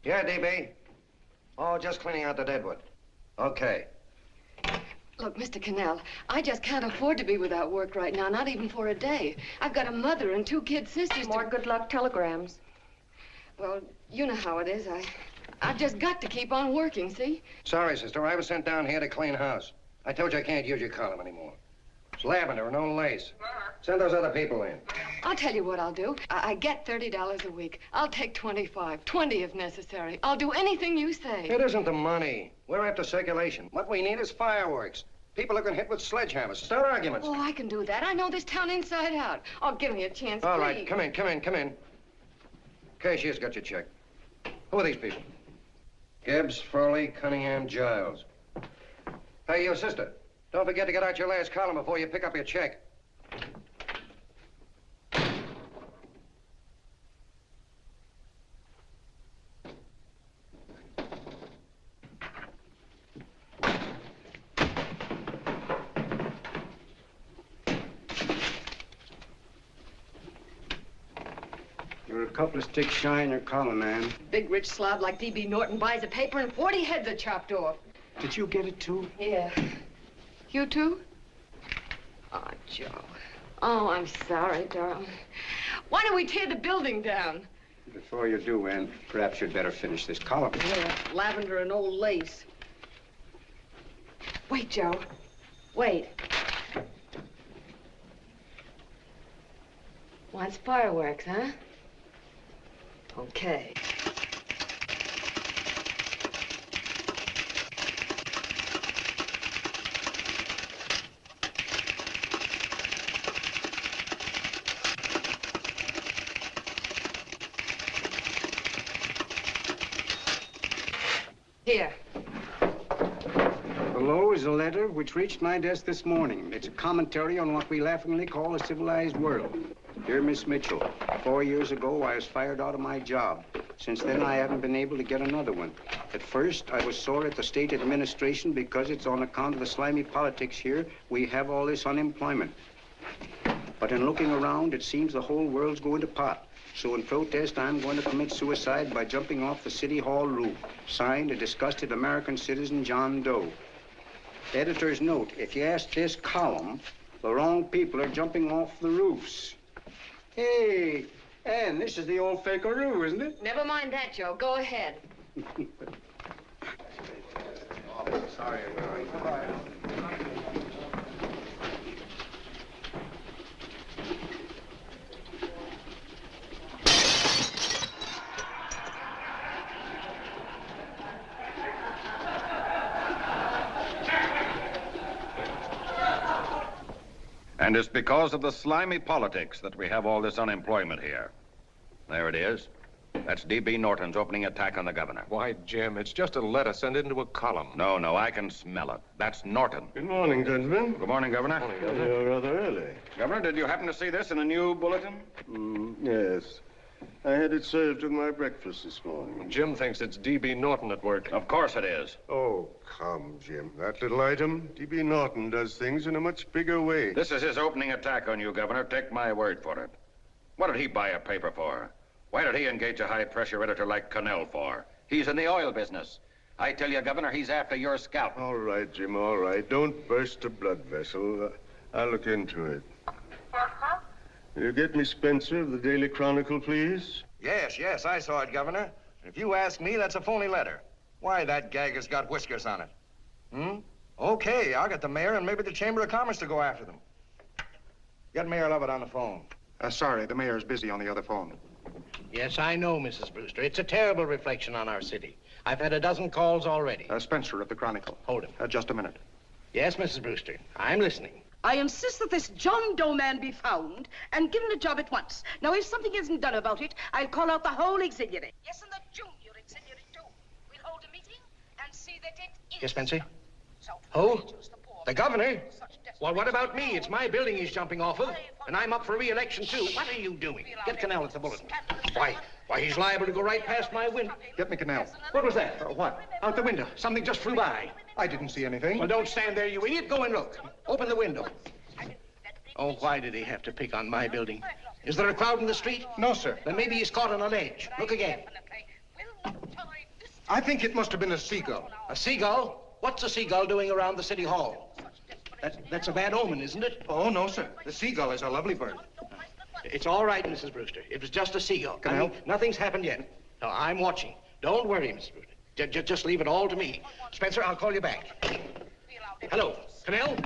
Yeah, DB. Oh, just cleaning out the deadwood. Okay. Look, Mr. Cannell, I just can't afford to be without work right now, not even for a day. I've got a mother and 2 kid sisters. More good luck telegrams. Well, you know how it is. I've just got to keep on working, see? Sorry, sister. I was sent down here to clean house. I told you I can't use your column anymore. It's lavender and no lace. Send those other people in. I'll tell you what I'll do. I get $30 a week. I'll take 25, 20 if necessary. I'll do anything you say. It isn't the money. We're after circulation. What we need is fireworks. People are going to hit with sledgehammers. Start arguments. Oh, I can do that. I know this town inside out. Oh, give me a chance, All please. right, come in. Cashier's got your check. Who are these people? Gibbs, Frawley, Cunningham, Giles. Hey, you sister. Don't forget to get out your last column before you pick up your check. You're a couple of sticks shy in your column, ma'am. Big rich slob like D.B. Norton buys a paper and 40 heads are chopped off. Did you get it, too? Yeah. You too? Oh, Joe. Oh, I'm sorry, darling. Why don't we tear the building down? Before you do, Ann, perhaps you'd better finish this column. Yeah, lavender and old lace. Wait, Joe. Wait. Wants fireworks, huh? Okay. Here. Below is a letter which reached my desk this morning. It's a commentary on what we laughingly call a civilized world. Dear Miss Mitchell, 4 years ago, I was fired out of my job. Since then, I haven't been able to get another one. At first, I was sore at the state administration because it's on account of the slimy politics here we have all this unemployment. But in looking around, it seems the whole world's going to pot. So in protest, I'm going to commit suicide by jumping off the City Hall roof. Signed, a disgusted American citizen, John Doe. Editor's note, if you ask this column, the wrong people are jumping off the roofs. Hey, Ann, this is the old fakeroo, isn't it? Never mind that, Joe. Go ahead. Sorry. And it's because of the slimy politics that we have all this unemployment here. There it is. That's D.B. Norton's opening attack on the governor. Why, Jim, it's just a letter sent into a column. No, I can smell it. That's Norton. Good morning, gentlemen. Good morning, Governor. Morning, You're rather early. Governor, did you happen to see this in the new bulletin? Yes. I had it served with my breakfast this morning. Jim thinks it's D.B. Norton at work. Of course it is. Oh, come, Jim. That little item, D.B. Norton does things in a much bigger way. This is his opening attack on you, Governor. Take my word for it. What did he buy a paper for? Why did he engage a high-pressure editor like Cannell for? He's in the oil business. I tell you, Governor, he's after your scalp. All right, Jim, all right. Don't burst a blood vessel. I'll look into it. Will you get me Spencer of the Daily Chronicle, please? Yes, I saw it, Governor. If you ask me, that's a phony letter. Why, that gag has got whiskers on it. Okay, I'll get the mayor and maybe the Chamber of Commerce to go after them. Get Mayor Lovett on the phone. Sorry, the mayor's busy on the other phone. Yes, I know, Mrs. Brewster. It's a terrible reflection on our city. I've had a dozen calls already. Spencer of the Chronicle. Hold him. Just a minute. Yes, Mrs. Brewster. I'm listening. I insist that this John Doe man be found and given a job at once. Now, if something isn't done about it, I'll call out the whole auxiliary. Yes, and the junior auxiliary, too. We'll hold a meeting and see that it is. Yes, Spencer? Who? The governor? Well, what about me? It's my building he's jumping off of, and I'm up for re-election, too. What are you doing? Get Cannell at the bulletin. Why, he's liable to go right past my window. Get me Cannell. What was that? What? Out the window. Something just flew by. I didn't see anything. Well, don't stand there, you idiot. Go and look. Open the window. Oh, why did he have to pick on my building? Is there a crowd in the street? No, sir. Then maybe he's caught on a ledge. Look again. We'll not tolerate I think it must have been a seagull. A seagull? What's a seagull doing around the city hall? That's a bad omen, isn't it? Oh, no, sir. The seagull is a lovely bird. It's all right, Mrs. Brewster. It was just a seagull. Can I help? Nothing's happened yet. No, I'm watching. Don't worry, Mrs. Brewster. Just leave it all to me. Spencer, I'll call you back. Hello, Cannell?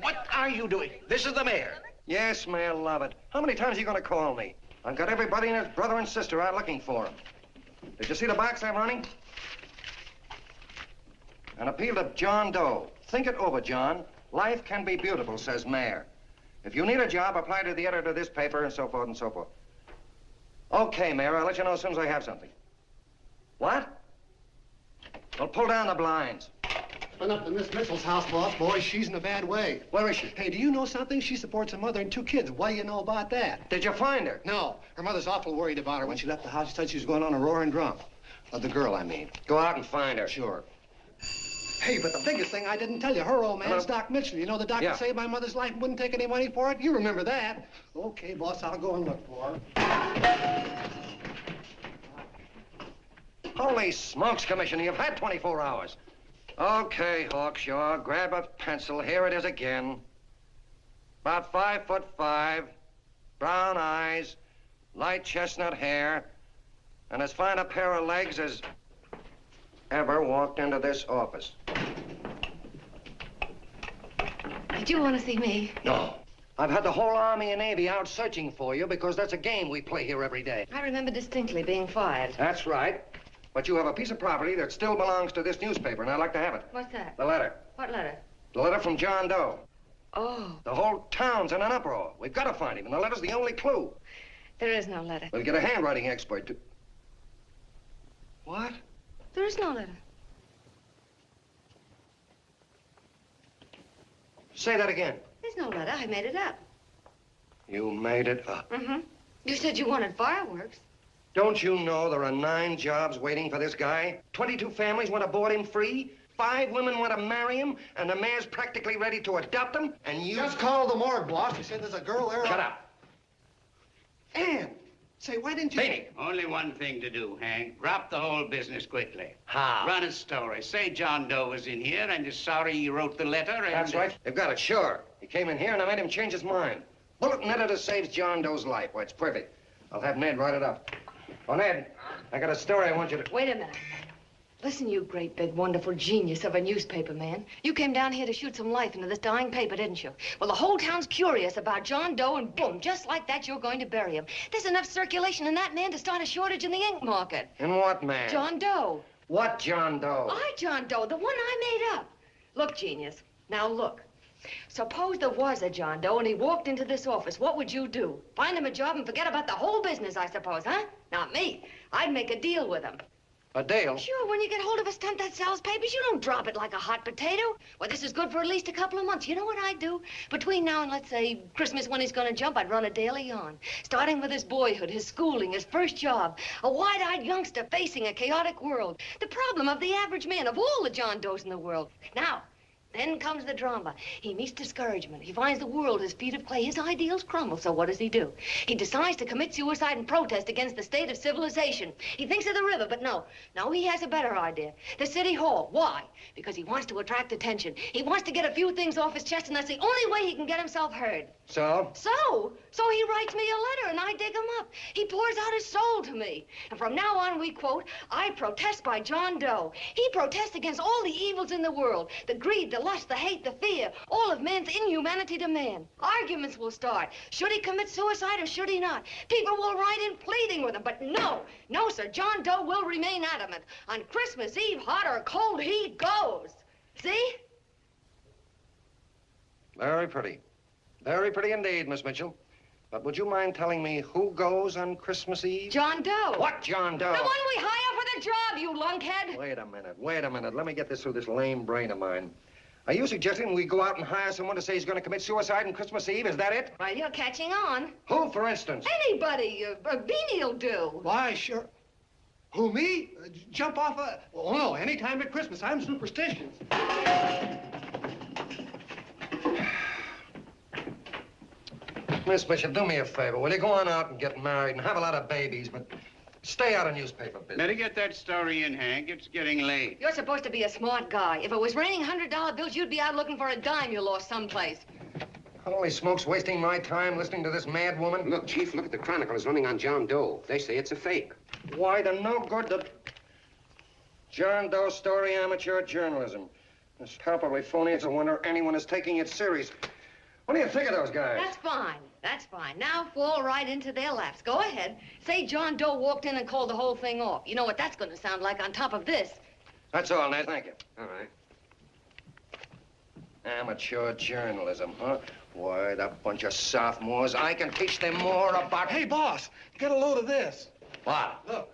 What are you doing? This is the mayor. Yes, Mayor Lovett. How many times are you going to call me? I've got everybody and his brother and sister out looking for him. Did you see the box I'm running? An appeal to John Doe. Think it over, John. Life can be beautiful, says Mayor. If you need a job, apply to the editor of this paper and so forth and so forth. Okay, Mayor, I'll let you know as soon as I have something. What? Well, pull down the blinds. Been up to Miss Mitchell's house, boss. Boy, she's in a bad way. Where is she? Hey, do you know something? She supports a mother and 2 kids. What do you know about that? Did you find her? No. Her mother's awful worried about her. When she left the house, she said she was going on a roaring drunk. The girl, I mean. Go out and find her. Sure. Hey, but the biggest thing I didn't tell you, her old man's Doc Mitchell. You know the doctor Yeah. saved my mother's life and wouldn't take any money for it? You remember that. Okay, boss, I'll go and look for her. Holy smokes, Commissioner, you've had 24 hours. Okay, Hawkshaw, grab a pencil. Here it is again. About 5'5", brown eyes, light chestnut hair, and as fine a pair of legs as ever walked into this office. Did you want to see me? No. I've had the whole Army and Navy out searching for you because that's a game we play here every day. I remember distinctly being fired. That's right. But you have a piece of property that still belongs to this newspaper, and I'd like to have it. What's that? The letter. What letter? The letter from John Doe. Oh, The whole town's in an uproar. We've got to find him, and the letter's the only clue. there is no letter. We'll get a handwriting expert to... What? There is no letter. Say that again. There's no letter. I made it up. You made it up. Mm-hmm. You said you wanted fireworks. Don't you know there are 9 jobs waiting for this guy? 22 families want to board him free. 5 women want to marry him, and the mayor's practically ready to adopt him, and you... Just call the morgue, boss. They said there's a girl there. Shut up. Ann, say, why didn't you... Beanie. Only one thing to do, Hank. Drop the whole business quickly. How? Run a story. Say John Doe was in here and is sorry he wrote the letter and... That's right. They've got it, sure. He came in here, and I made him change his mind. Bulletin editor saves John Doe's life. Why, it's perfect. I'll have Ned write it up. Oh, Ned, I got a story I want you to... Wait a minute. Listen, you great, big, wonderful genius of a newspaper man. You came down here to shoot some life into this dying paper, didn't you? Well, the whole town's curious about John Doe, and boom, just like that, you're going to bury him. There's enough circulation in that man to start a shortage in the ink market. In what man? John Doe. What John Doe? John Doe, the one I made up. Look, genius, now look. Suppose there was a John Doe and he walked into this office. What would you do? Find him a job and forget about the whole business, I suppose, huh? Not me. I'd make a deal with him. A deal? Sure, when you get hold of a stunt that sells papers, you don't drop it like a hot potato. Well, this is good for at least a couple of months. You know what I'd do? Between now and, let's say, Christmas when he's gonna jump, I'd run a daily on. Starting with his boyhood, his schooling, his first job. A wide-eyed youngster facing a chaotic world. The problem of the average man, of all the John Does in the world. Now, then comes the drama. He meets discouragement. He finds the world his feet of clay. His ideals crumble. So what does he do? He decides to commit suicide and protest against the state of civilization. He thinks of the river, but no. No, he has a better idea. The city hall. Why? Because he wants to attract attention. He wants to get a few things off his chest, and that's the only way he can get himself heard. So? So he writes me a letter, and I dig him up. He pours out his soul to me. And from now on, we quote, I protest by John Doe. He protests against all the evils in the world. The greed, the lust, the hate, the fear. All of man's inhumanity to man. Arguments will start. Should he commit suicide or should he not? People will write in pleading with him. But no, no, sir. John Doe will remain adamant. On Christmas Eve, hot or cold, he goes. See? Very pretty. Very pretty indeed, Miss Mitchell. But would you mind telling me who goes on Christmas Eve? John Doe. What John Doe? The one we hire for the job, you lunkhead. Wait a minute. Let me get this through this lame brain of mine. Are you suggesting we go out and hire someone to say he's going to commit suicide on Christmas Eve? Is that it? Well, you're catching on. Who, for instance? Anybody. Beanie'll do. Why, sure. Who, me? Jump off a... Oh, no, any time at Christmas. I'm superstitious. Miss Bishop, do me a favor. Will you go on out and get married and have a lot of babies, but Stay out of newspaper business. Better get that story in, Hank. It's getting late. You're supposed to be a smart guy. If it was raining $100 bills, you'd be out looking for a dime you lost someplace. Holy smokes, wasting my time listening to this mad woman. Look, Chief, look at the Chronicle is running on John Doe. They say it's a fake. Why, the no good that... John Doe story, amateur journalism. It's palpably phony. It's a wonder anyone is taking it serious. What do you think of those guys? That's fine. That's fine. Now fall right into their laps. Go ahead. Say John Doe walked in and called the whole thing off. You know what that's going to sound like on top of this. That's all, Ned. Thank you. All right. Amateur journalism, huh? Why, that bunch of sophomores, I can teach them more about... Hey, boss, get a load of this. What? Look.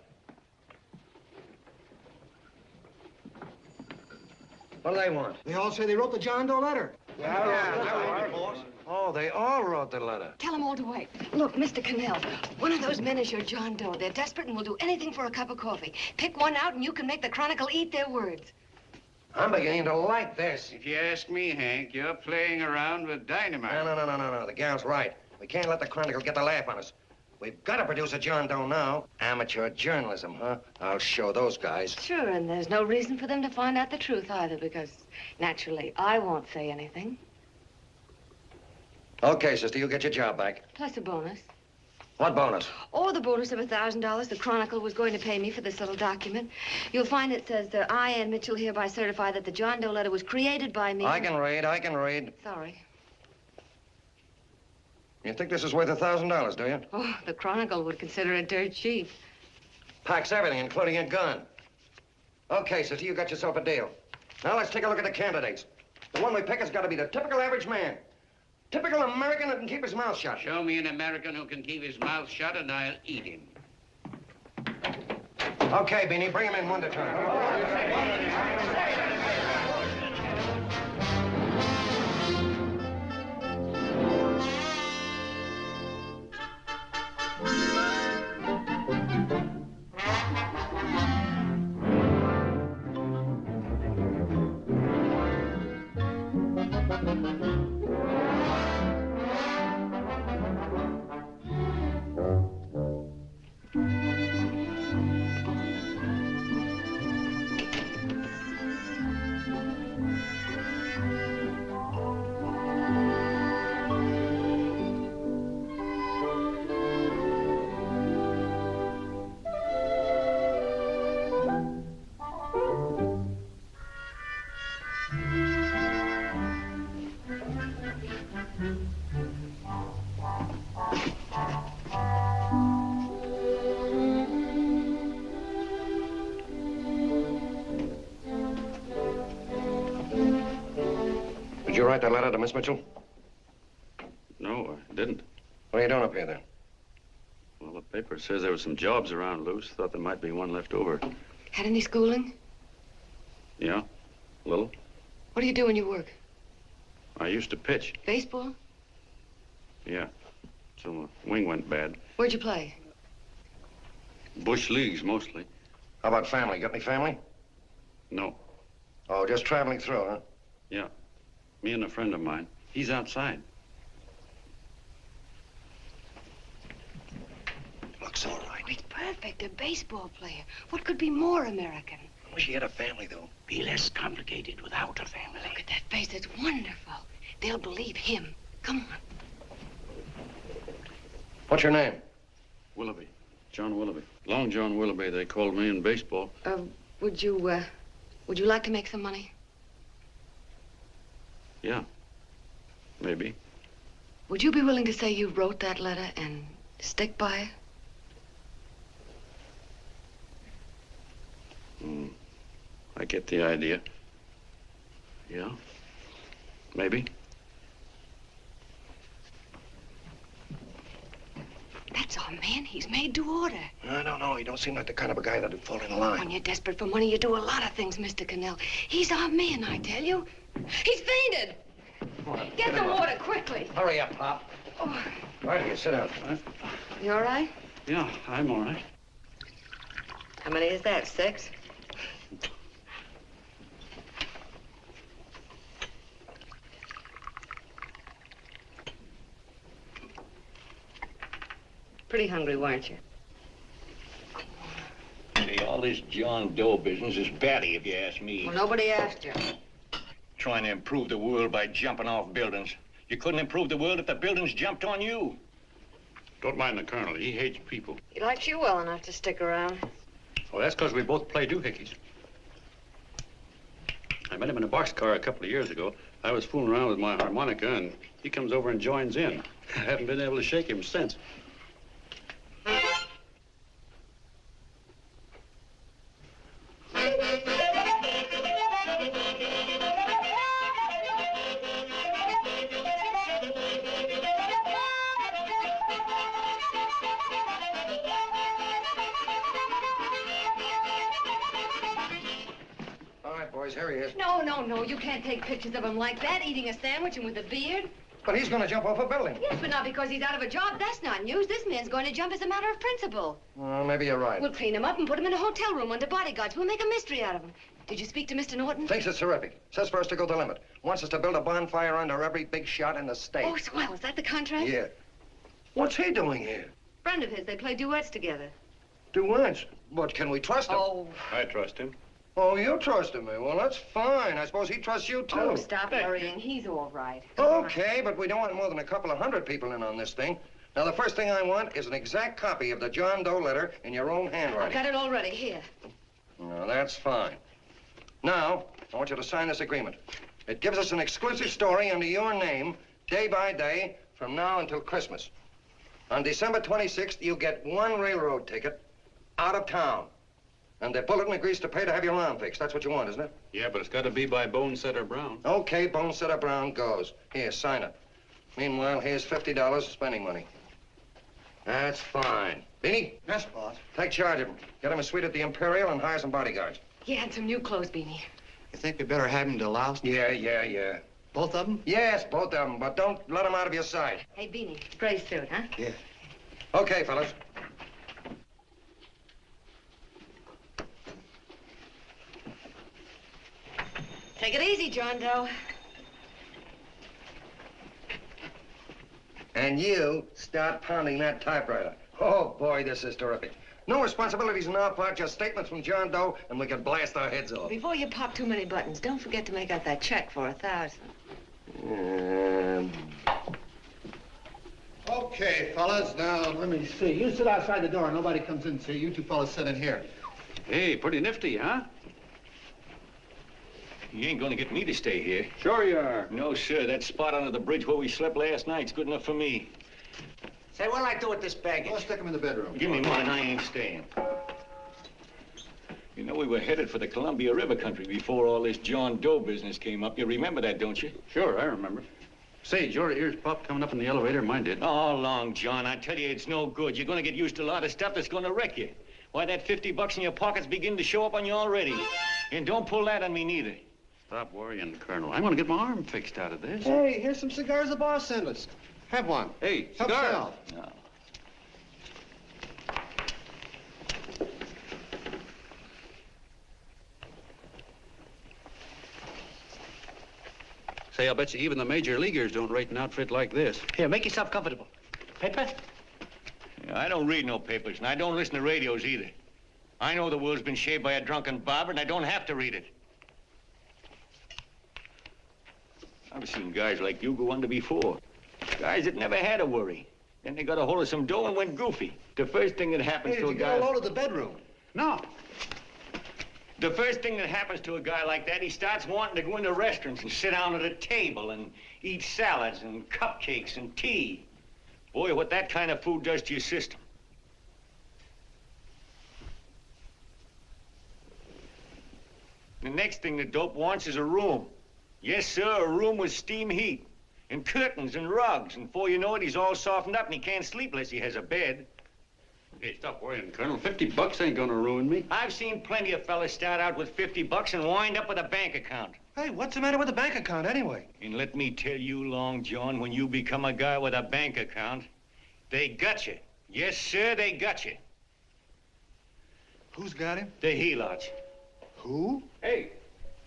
What do they want? They all say they wrote the John Doe letter. Oh, they all wrote the letter. Tell them all to wait. Look, Mr. Cannell, one of those men is your John Doe. They're desperate and will do anything for a cup of coffee. Pick one out and you can make the Chronicle eat their words. I'm beginning to like this. If you ask me, Hank, you're playing around with dynamite. No. The gal's right. We can't let the Chronicle get the laugh on us. We've got to produce a John Doe now. Amateur journalism, huh? I'll show those guys. Sure, and there's no reason for them to find out the truth either, because naturally, I won't say anything. Okay, sister, you get your job back. Plus a bonus. What bonus? Or the bonus of $1,000 the Chronicle was going to pay me for this little document. You'll find it says that I, Ann Mitchell, hereby certify that the John Doe letter was created by me. I can read. Sorry. You think this is worth $1,000, do you? Oh, the Chronicle would consider it dirt cheap. Packs everything, including a gun. Okay, sister, you got yourself a deal. Now let's take a look at the candidates. The one we pick has got to be the typical average man. Typical American that can keep his mouth shut. Show me an American who can keep his mouth shut and I'll eat him. Okay, Beanie, bring him in one at a time. Did you write that letter to Miss Mitchell? No, I didn't. What are you doing up here, then? Well, the paper says there were some jobs around loose. Thought there might be one left over. Had any schooling? Yeah, a little. What do you do when you work? I used to pitch. Baseball? Yeah, so the wing went bad. Where'd you play? Bush leagues, mostly. How about family? Got any family? No. Oh, just traveling through, huh? Yeah, me and a friend of mine. He's outside. Looks all right. He's perfect, a baseball player. What could be more American? I wish he had a family, though. Be less complicated without a family. Look at that face, it's wonderful. They'll believe him. Come on. What's your name? Willoughby. John Willoughby. Long John Willoughby, they called me in baseball. Would you like to make some money? Yeah, maybe. Would you be willing to say you wrote that letter and stick by it? I get the idea. Yeah, maybe. That's our man. He's made to order. I don't know. He don't seem like the kind of a guy that'd fall in line. When you're desperate for money, you do a lot of things, Mr. Cannell. He's our man, I tell you. He's fainted. Get the water quickly. Hurry up, Pop. Oh. Right here, sit down. You all right? Yeah, I'm all right. How many is that, 6? Pretty hungry, weren't you? All this John Doe business is batty, if you ask me. Well, nobody asked you. Trying to improve the world by jumping off buildings. You couldn't improve the world if the buildings jumped on you. Don't mind the colonel. He hates people. He likes you well enough to stick around. Well, that's because we both play doohickeys. I met him in a boxcar a couple of years ago. I was fooling around with my harmonica, and he comes over and joins in. I haven't been able to shake him since. Here he is. No, you can't take pictures of him like that, eating a sandwich and with a beard. But he's going to jump off a building. Yes, but not because he's out of a job. That's not news. This man's going to jump as a matter of principle. Well, maybe you're right. We'll clean him up and put him in a hotel room under bodyguards. We'll make a mystery out of him. Did you speak to Mr. Norton? Thinks it's terrific. Says for us to go the limit. Wants us to build a bonfire under every big shot in the state. Oh, swell. Is that the contract? Yeah. What's he doing here? Friend of his. They play duets together. Duets? But can we trust him? Oh. I trust him. Oh, you trusted me. Well, that's fine. I suppose he trusts you, too. Oh, stop worrying. He's all right. Okay, but we don't want more than a couple of hundred people in on this thing. Now, the first thing I want is an exact copy of the John Doe letter in your own handwriting. I've got it already. Here. No, that's fine. Now, I want you to sign this agreement. It gives us an exclusive story under your name, day by day, from now until Christmas. On December 26th, you get one railroad ticket out of town. And the bulletin agrees to pay to have your arm fixed. That's what you want, isn't it? Yeah, but it's got to be by Bonesetter Brown. Okay, Bonesetter Brown goes. Here, sign it. Meanwhile, here's $50 spending money. That's fine. Beanie? Yes, boss. Take charge of him. Get him a suite at the Imperial and hire some bodyguards. Yeah, and some new clothes, Beanie. You think we better have him deloused? Yeah. Both of them? Yes, both of them, but don't let them out of your sight. Hey, Beanie, gray suit, huh? Yeah. Okay, fellas. Take it easy, John Doe. And you start pounding that typewriter. Oh, boy, this is terrific. No responsibilities on our part, just statements from John Doe, and we can blast our heads off. Before you pop too many buttons, don't forget to make out that check for $1,000. Okay, fellas, now, let me see. You sit outside the door. Nobody comes in, see? You two fellas sit in here. Hey, pretty nifty, huh? You ain't gonna get me to stay here. Sure you are. No, sir. That spot under the bridge where we slept last night's good enough for me. Say, what'll I do with this baggage? Well, stick him in the bedroom. Give me mine. I ain't staying. You know, we were headed for the Columbia River country before all this John Doe business came up. You remember that, don't you? Sure, I remember. Say, your ears popped coming up in the elevator. Mine did. All along, John. I tell you, it's no good. You're gonna get used to a lot of stuff that's gonna wreck you. Why, that $50 in your pocket's beginning to show up on you already. And don't pull that on me, neither. Stop worrying, Colonel. I'm going to get my arm fixed out of this. Hey, here's some cigars the boss sent us. Have one. Hey, Help cigars. yourself. No. Say, I'll bet you even the major leaguers don't rate an outfit like this. Here, make yourself comfortable. Paper? Yeah, I don't read no papers, and I don't listen to radios either. I know the world's been shaped by a drunken barber, and I don't have to read it. I've seen guys like you go under before. Guys that never had a worry. Then they got a hold of some dough and went goofy. The first thing that happens to a guy... Hey, did you get a load of the bedroom? No. The first thing that happens to a guy like that, he starts wanting to go into restaurants and sit down at a table and eat salads and cupcakes and tea. Boy, what that kind of food does to your system. The next thing the dope wants is a room. Yes, sir, a room with steam heat and curtains and rugs. And before you know it, he's all softened up and he can't sleep unless he has a bed. Hey, stop worrying, Colonel. $50 ain't gonna ruin me. I've seen plenty of fellas start out with $50 and wind up with a bank account. Hey, what's the matter with the bank account, anyway? And let me tell you, Long John, when you become a guy with a bank account, they got you. Yes, sir, they got you. Who's got him? The helots. Who? Hey,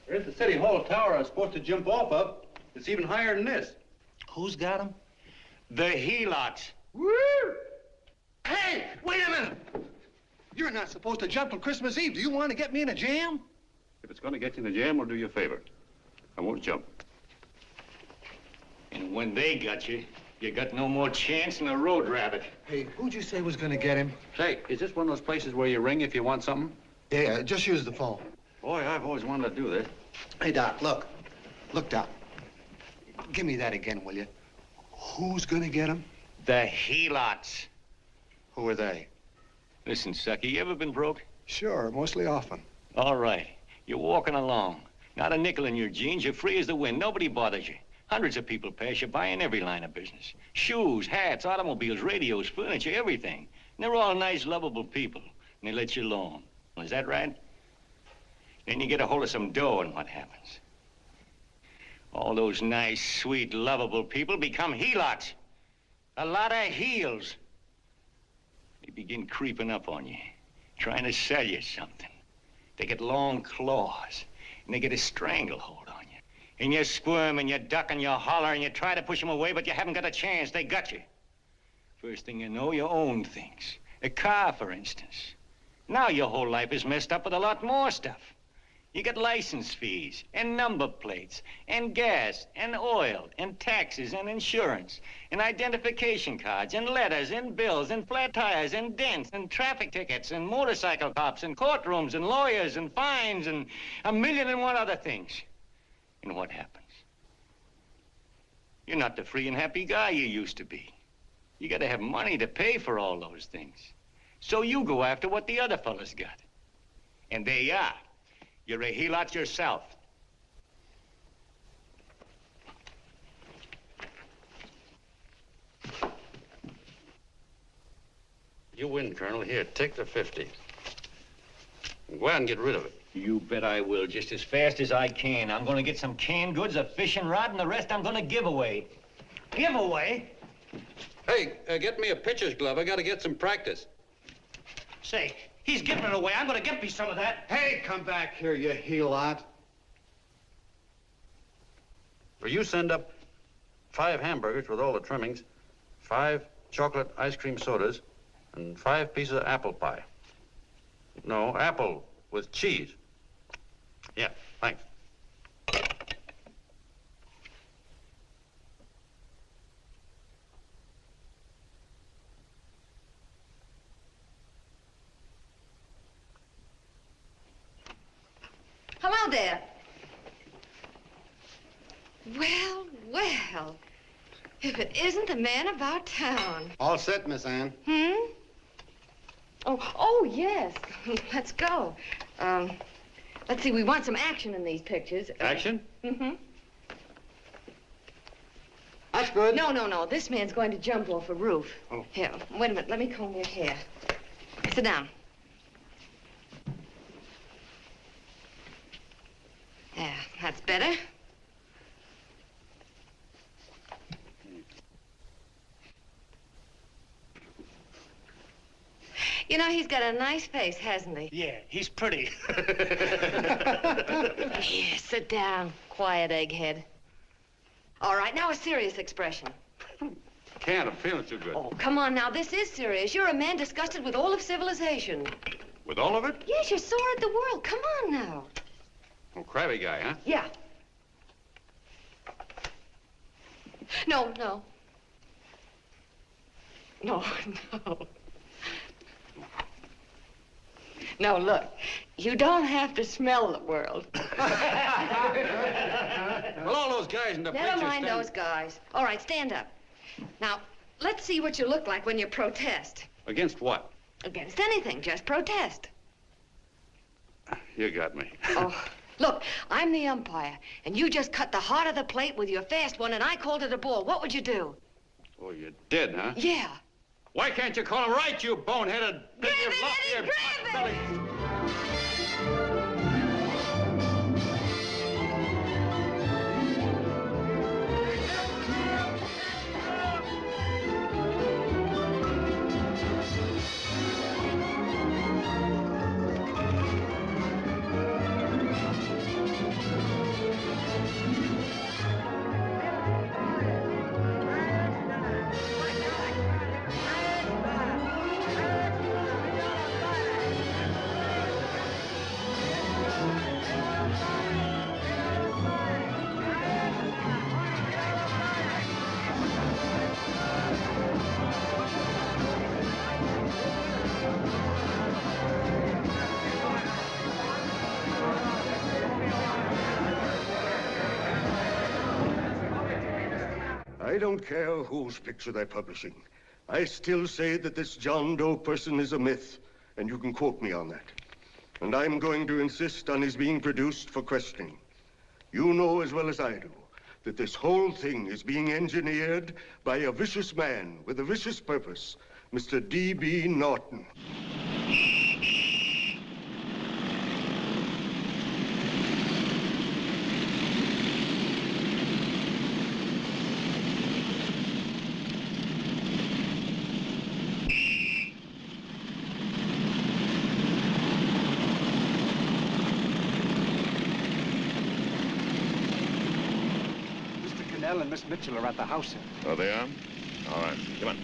there's the City Hall tower I was supposed to jump off of. It's even higher than this. Who's got him? The helots. Woo! Hey, wait a minute! You're not supposed to jump till Christmas Eve. Do you want to get me in a jam? If it's going to get you in the jam, I'll do you a favor. I won't jump. And when they got you, you got no more chance than a road rabbit. Hey, who'd you say was gonna get him? Say, is this one of those places where you ring if you want something? Yeah, just use the phone. Boy, I've always wanted to do this. Hey, Doc, look. Look, Doc. Give me that again, will you? Who's gonna get him? The helots. Who are they? Listen, sucker, you ever been broke? Sure, mostly often. All right. You're walking along. Not a nickel in your jeans. You're free as the wind. Nobody bothers you. Hundreds of people pass you by in every line of business. Shoes, hats, automobiles, radios, furniture, everything. And they're all nice, lovable people. And they let you alone. Is that right? Then you get a hold of some dough, and what happens? All those nice, sweet, lovable people become helots. A lot of heels. They begin creeping up on you, trying to sell you something. They get long claws, and they get a stranglehold on you. And you squirm, and you duck, and you holler, and you try to push them away, but you haven't got a chance. They got you. First thing you know, you own things. A car, for instance. Now your whole life is messed up with a lot more stuff. You get license fees, and number plates, and gas, and oil, and taxes, and insurance, and identification cards, and letters, and bills, and flat tires, and dents, and traffic tickets, and motorcycle cops, and courtrooms, and lawyers, and fines, and a million and one other things. And what happens? You're not the free and happy guy you used to be. You gotta have money to pay for all those things. So you go after what the other fellas got. And there you are. You're a helot yourself. You win, Colonel. Here, take the 50. Go out and get rid of it. You bet I will, just as fast as I can. I'm gonna get some canned goods, a fishing rod, and the rest I'm gonna give away. Give away? Hey, get me a pitcher's glove. I gotta get some practice. Say, he's giving it away. I'm gonna get me some of that. Hey, come back here, you helot. Well, you send up 5 hamburgers with all the trimmings, 5 chocolate ice cream sodas, and 5 pieces of apple pie. No, apple with cheese. Yeah, thanks. Hello there. Well, well. If it isn't the man about town. All set, Miss Ann. Oh, yes. Let's go. Let's see, we want some action in these pictures. Action? That's good. No. This man's going to jump off a roof. Oh. Here, wait a minute. Let me comb your hair. Sit down. There, that's better. You know, he's got a nice face, hasn't he? Yeah, he's pretty. Here, sit down, quiet egghead. All right, now a serious expression. Can't. I'm feeling too good. Oh, come on now, this is serious. You're a man disgusted with all of civilization. With all of it? Yes, you're sore at the world. Come on now. Oh, crabby guy, huh? Yeah. No. No, look, you don't have to smell the world. Well, all those guys in the Never picture mind those guys. All right, stand up. Now, let's see what you look like when you protest. Against what? Against anything, just protest. You got me. Oh, look, I'm the umpire, and you just cut the heart of the plate with your fast one, and I called it a ball. What would you do? Oh, you did, huh? Yeah. Why can't you call him right, you boneheaded... Grab it, Eddie, grab it! don't care whose picture they're publishing. I still say that this John Doe person is a myth, and you can quote me on that. And I'm going to insist on his being produced for questioning. You know as well as I do that this whole thing is being engineered by a vicious man with a vicious purpose, Mr. D.B. Norton. And Miss Mitchell are at the house, sir. Oh, they are? All right, come on.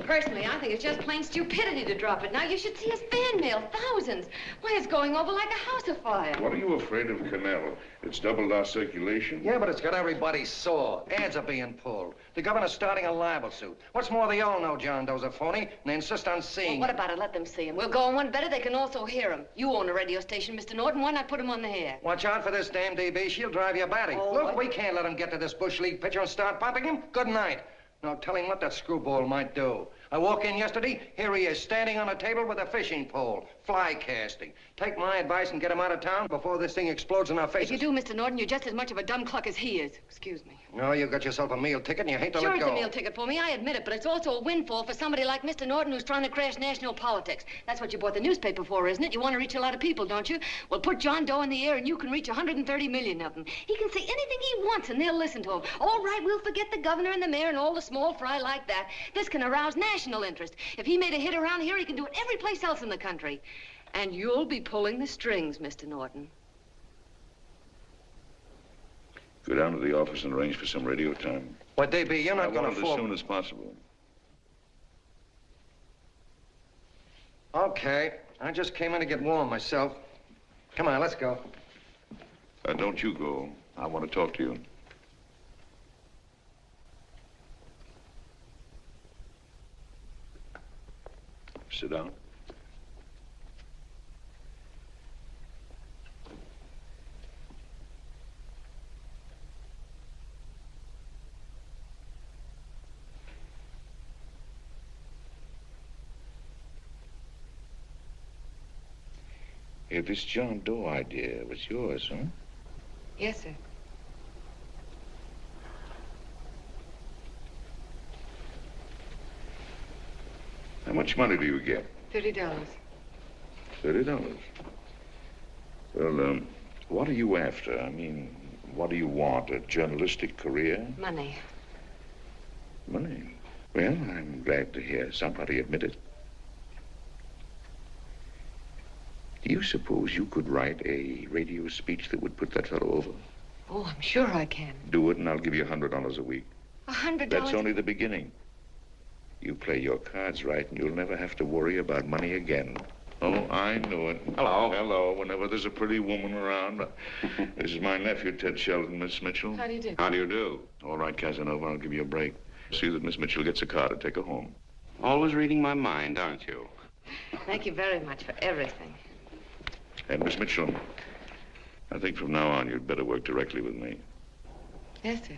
Personally, I think it's just plain stupidity to drop it. Now, you should see his fan mail, thousands. Why, it's going over like a house afire. What are you afraid of, Canal? It's doubled our circulation. Yeah, but it's got everybody sore. Ads are being pulled. The governor's starting a libel suit. What's more, they all know John Doe's a phony, and they insist on seeing Well, what about it? Let them see him. We'll go on one better. They can also hear him. You own a radio station, Mr. Norton. Why not put him on the air? Watch out for this damn DB. She'll drive you batty. Oh, Look, what? we can't let him get to this Bush League pitcher and start pumping him. Good night. Now, tell him what that screwball might do. I walk in yesterday, here he is, standing on a table with a fishing pole, fly casting. Take my advice and get him out of town before this thing explodes in our faces. If you do, Mr. Norton, you're just as much of a dumb cluck as he is. Excuse me. No, you got yourself a meal ticket and you hate to Sure, let go. it's a meal ticket for me, I admit it, but it's also a windfall for somebody like Mr. Norton who's trying to crash national politics. That's what you bought the newspaper for, isn't it? You want to reach a lot of people, don't you? Well, put John Doe in the air and you can reach 130 million of them. He can say anything he wants and they'll listen to him. All right, we'll forget the governor and the mayor and all the small fry like that. This can arouse national interest. If he made a hit around here, he can do it every place else in the country. And you'll be pulling the strings, Mr. Norton. Go down to the office and arrange for some radio time. What, DB, you're not going to as fall... soon as possible. Okay. I just came in to get warm myself. Come on, let's go. Don't you go. I want to talk to you. Sit down. Hey, this John Doe idea was yours, huh? Yes, sir. How much money do you get? $30. $30. Well, what are you after? I mean, what do you want? A journalistic career? Money. Money? Well, I'm glad to hear somebody admit it. Do you suppose you could write a radio speech that would put that fellow over? Oh, I'm sure I can. Do it, and I'll give you $100 a week. $100? That's only the beginning. You play your cards right, and you'll never have to worry about money again. Oh, I know it. Hello. Hello. Whenever there's a pretty woman around. This is my nephew, Ted Sheldon, Miss Mitchell. How do you do? How do you do? All right, Casanova, I'll give you a break. See that Miss Mitchell gets a car to take her home. Always reading my mind, aren't you? Thank you very much for everything. And Miss Mitchell, I think from now on you'd better work directly with me. Yes, sir.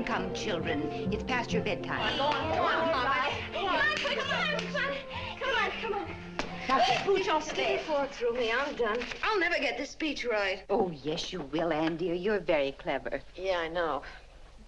Come, children. It's past your bedtime. Go on, Mama. Come on. Now, keep Booch off the Stick your bed. fork through me. I'm done. I'll never get this speech right. Oh, yes, you will, Ann, dear. You're very clever. Yeah, I know.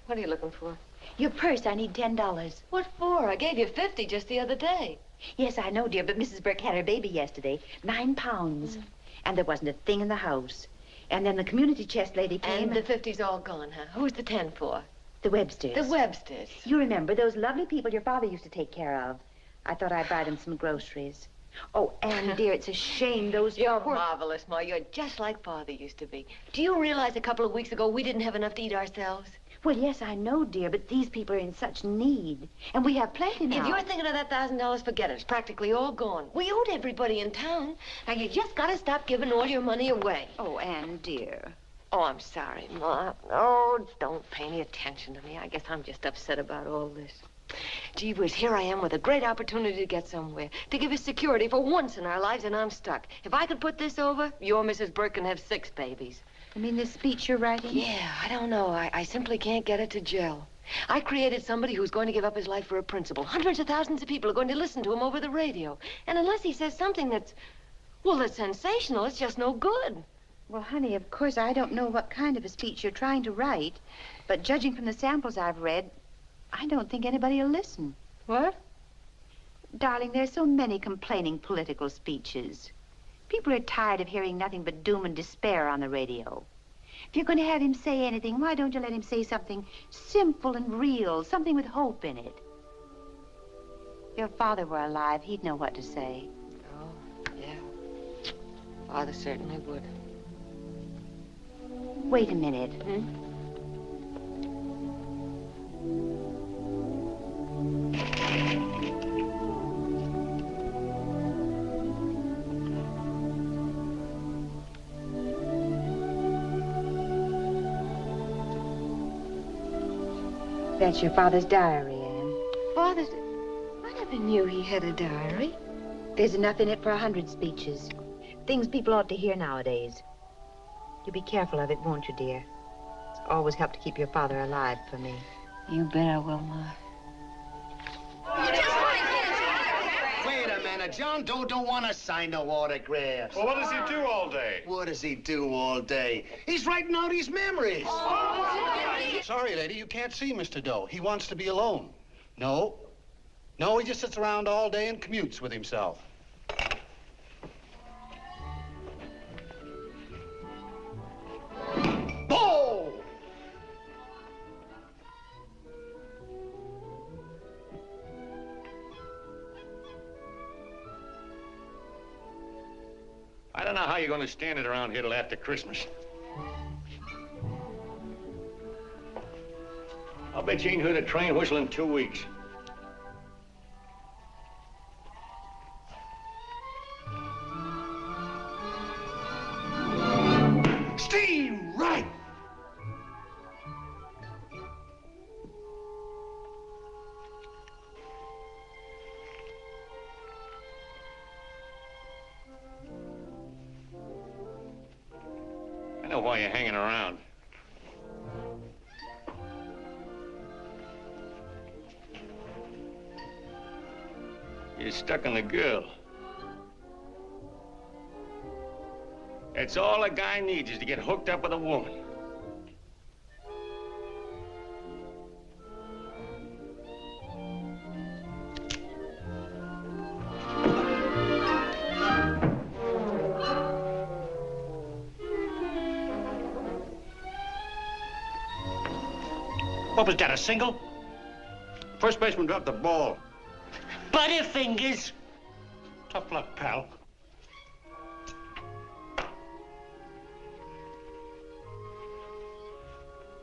What are you looking for? Your purse, I need $10. What for? I gave you 50 just the other day. Yes, I know, dear, but Mrs. Burke had her baby yesterday. 9 pounds. And there wasn't a thing in the house. And then the community chest lady came. And the 50's all gone, huh? Who's the 10 for? The Websters. The Websters. You remember those lovely people your father used to take care of. I thought I'd buy them some groceries. Oh, Anne, dear, it's a shame those... You're marvelous, Ma. You're just like Father used to be. Do you realize a couple of weeks ago we didn't have enough to eat ourselves? Well, yes, I know, dear, but these people are in such need. And we have plenty now. If you're thinking of that $1,000, forget it. It's practically all gone. We owed everybody in town. Now, you just got to stop giving all your money away. Oh, Anne, dear. Oh, I'm sorry, Ma. Oh, don't pay any attention to me. I guess I'm just upset about all this. Gee whiz, here I am with a great opportunity to get somewhere, to give us security for once in our lives, and I'm stuck. If I could put this over, your Mrs. Burke can have 6 babies. You mean this speech you're writing? Yeah, I don't know. I simply can't get it to gel. I created somebody who's going to give up his life for a principle. Hundreds of thousands of people are going to listen to him over the radio. And unless he says something that's, well, that's sensational, it's just no good. Well, honey, of course, I don't know what kind of a speech you're trying to write, but judging from the samples I've read, I don't think anybody will listen. What? Darling, there's so many complaining political speeches. People are tired of hearing nothing but doom and despair on the radio. If you're going to have him say anything, why don't you let him say something simple and real, something with hope in it? If your father were alive, he'd know what to say. Oh, yeah. Father certainly would. Wait a minute. That's your father's diary, Anne. Father's... I never knew he had a diary. There's enough in it for 100 speeches. Things people ought to hear nowadays. You'll be careful of it, won't you, dear? It's always helped to keep your father alive for me. You bet I will, Ma. Wait a minute. John Doe don't want to sign no autographs. Well, what does he do all day? What does he do all day? He's writing out his memories. Sorry, lady, you can't see Mr. Doe. He wants to be alone. No. No, he just sits around all day and commutes with himself. Oh! I don't know how you're going to stand it around here till after Christmas. I'll bet you ain't heard a train whistle in 2 weeks. Steve, right! I know why you're hanging around. You're stuck on the girl. That's all a guy needs is to get hooked up with a woman. What was that, a single? First baseman dropped the ball. Butterfingers. Tough luck, pal.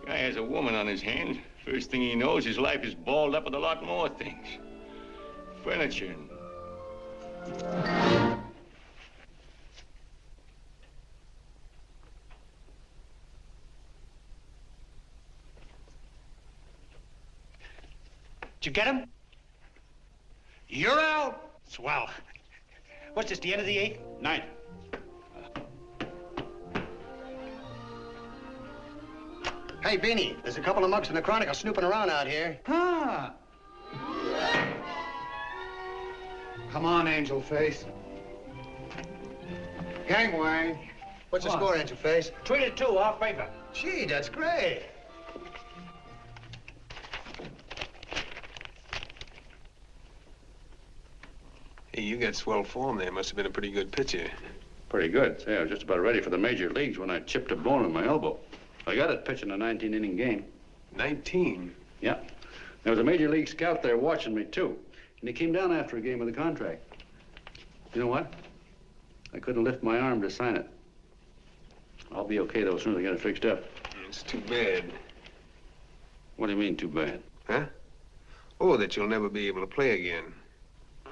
Guy has a woman on his hands. First thing he knows, his life is balled up with a lot more things. Furniture. Did you get him? You're out. Swell. What's this, the end of the 8th? 9th. Hey, Beanie, there's a couple of mugs from the Chronicle snooping around out here. Huh. Come on, Angel Face. Gangway. What's the score, Angel Face? 3-2, our favor. Gee, that's great. Hey, you got swell form there. Must have been a pretty good pitcher. Pretty good. Say, I was just about ready for the major leagues when I chipped a bone in my elbow. I got it pitching a 19-inning game. 19? Yeah. There was a major league scout there watching me, too. And he came down after a game with a contract. You know what? I couldn't lift my arm to sign it. I'll be okay, though, as soon as I get it fixed up. It's too bad. What do you mean, too bad? Huh? Oh, that you'll never be able to play again.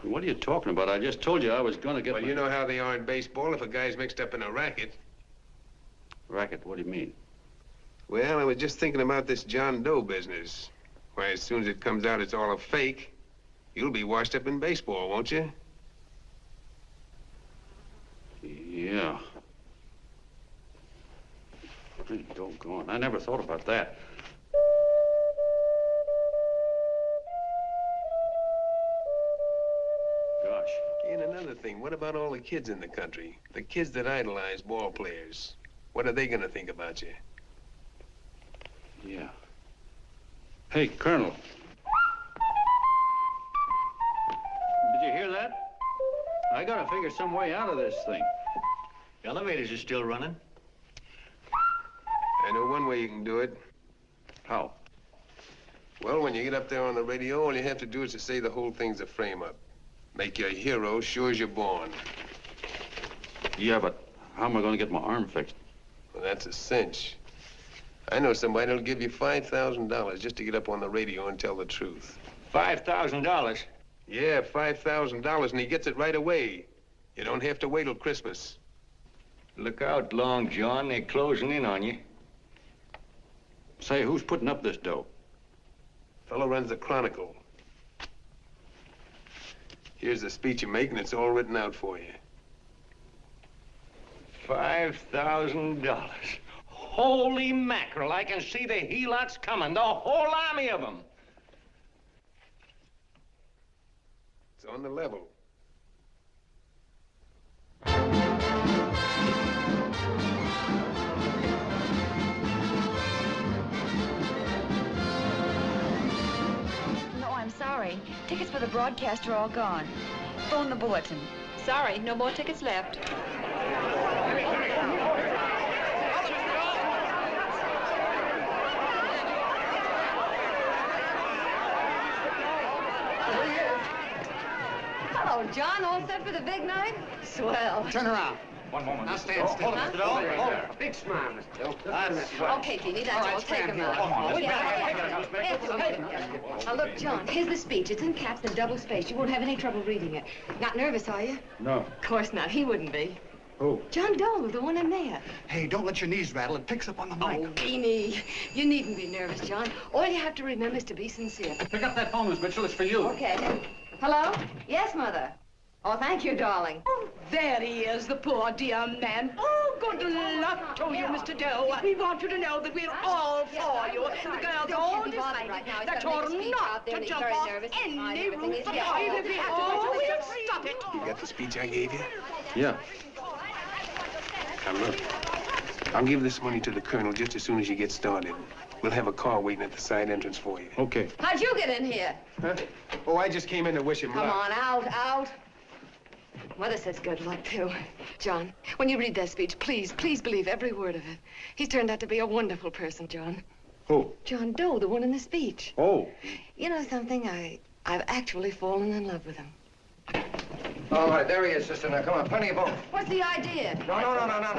What are you talking about? I just told you I was going to get Well, you know how they are in baseball if a guy's mixed up in a racket. Racket? What do you mean? Well, I was just thinking about this John Doe business. Why, as soon as it comes out it's all a fake, you'll be washed up in baseball, won't you? Yeah. Hey, doggone. I never thought about that. Gosh. And another thing, what about all the kids in the country? The kids that idolize ball players. What are they gonna think about you? Yeah. Hey, Colonel. Did you hear that? I gotta figure some way out of this thing. Elevators are still running. I know one way you can do it. How? Well, when you get up there on the radio, all you have to do is to say the whole thing's a frame-up. Make you a hero sure as you're born. Yeah, but how am I gonna get my arm fixed? Well, that's a cinch. I know somebody that'll give you $5,000 just to get up on the radio and tell the truth. $5,000? Yeah, $5,000, and he gets it right away. You don't have to wait till Christmas. Look out, Long John. They're closing in on you. Say, who's putting up this dough? Fellow runs the Chronicle. Here's the speech you make, and it's all written out for you. $5,000. Holy mackerel, I can see the helots coming, the whole army of them. It's on the level. No, I'm sorry. Tickets for the broadcast are all gone. Phone the bulletin. Sorry, no more tickets left. Hello, John. All set for the big night? Swell. Turn around. One moment. Now stand still. Hold it, Mr. Doe. Hold it. Big smile, Mr. Doe. That's right. Okay, Petey, that's All right, all. Take him stand out. here. Now, look, John, here's the speech. It's in caps and double-spaced. You won't have any trouble reading it. Not nervous, are you? No. Of course not. He wouldn't be. Who? John Doe, the one in there. Hey, don't let your knees rattle. It picks up on the mic. Oh, Beanie, you needn't be nervous, John. All you have to remember is to be sincere. Pick up that phone, Miss Mitchell. It's for you. Okay. Hello? Yes, Mother. Oh, thank you, darling. Oh, there he is, the poor dear man. Oh, good luck to you, Mr. Doe. We want you to know that we're all for you. The girls all decided that you're not to jump off any roof at all. Oh, we'll stop it. You got the speech I gave you? Yeah. Now, look. I'll give this money to the colonel just as soon as you get started. We'll have a car waiting at the side entrance for you. Okay. How'd you get in here? Huh? Oh, I just came in to wish him luck. Come on, out. Mother says good luck, too. John, when you read that speech, please believe every word of it. He's turned out to be a wonderful person, John. Who? John Doe, the one in the speech. Oh. You know something? I've actually fallen in love with him. All right, there he is, sister. Now, come on, plenty of both. What's the idea? No,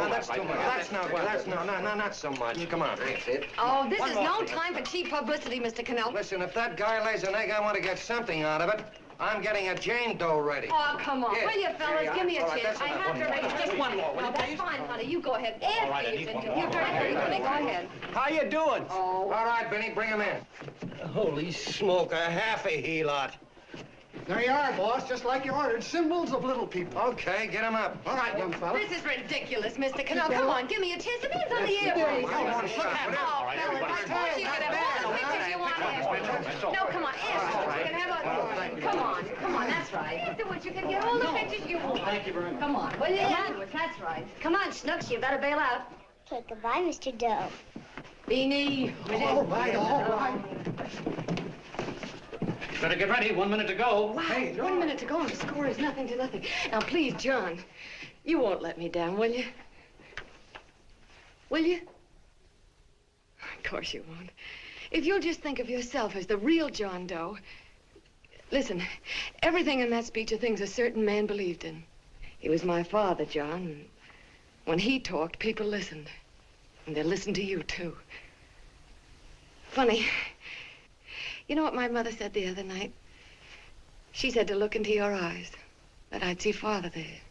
that's too much. Not so much. Come on. That's it. Oh, this is no time for cheap publicity, Mr. Cannell. Listen, if that guy lays an egg, I want to get something out of it. I'm getting a Jane Doe ready. Oh, come on. Here. Will you, fellas? Give me a All right, chance. that's I enough. have to raise just one more. No, that's fine, honey. You go ahead. After you've been to. You're very funny. Go ahead. How you doing? Oh. All right, Benny, bring him in. Holy smoke, a half a helot. There you are, boss, just like you ordered. Symbols of little people. Okay, get him up. All right, young fella. This is ridiculous, Mr. Cannell. Come on, give me a chance. The man's on the air. Please. Look at him. Oh, fellas, of course you can have all the pictures you want afterwards. No, come on, afterwards. You can have a... Come on, that's right. Afterwards, you can get all the pictures you want. Thank you very much. Come on, will you? Afterwards, that's right. Come on, Snooks, you better bail out. Okay, goodbye, Mr. Doe. Beanie. All right. Better get ready. 1 minute to go. Wow, hey, 1 minute to go and the score is nothing to nothing. Now, please, John, you won't let me down, will you? Will you? Of course you won't. If you'll just think of yourself as the real John Doe. Listen, everything in that speech are things a certain man believed in. He was my father, John. And when he talked, people listened. And they listened to you, too. Funny. You know what my mother said the other night? She said to look into your eyes, that I'd see Father there.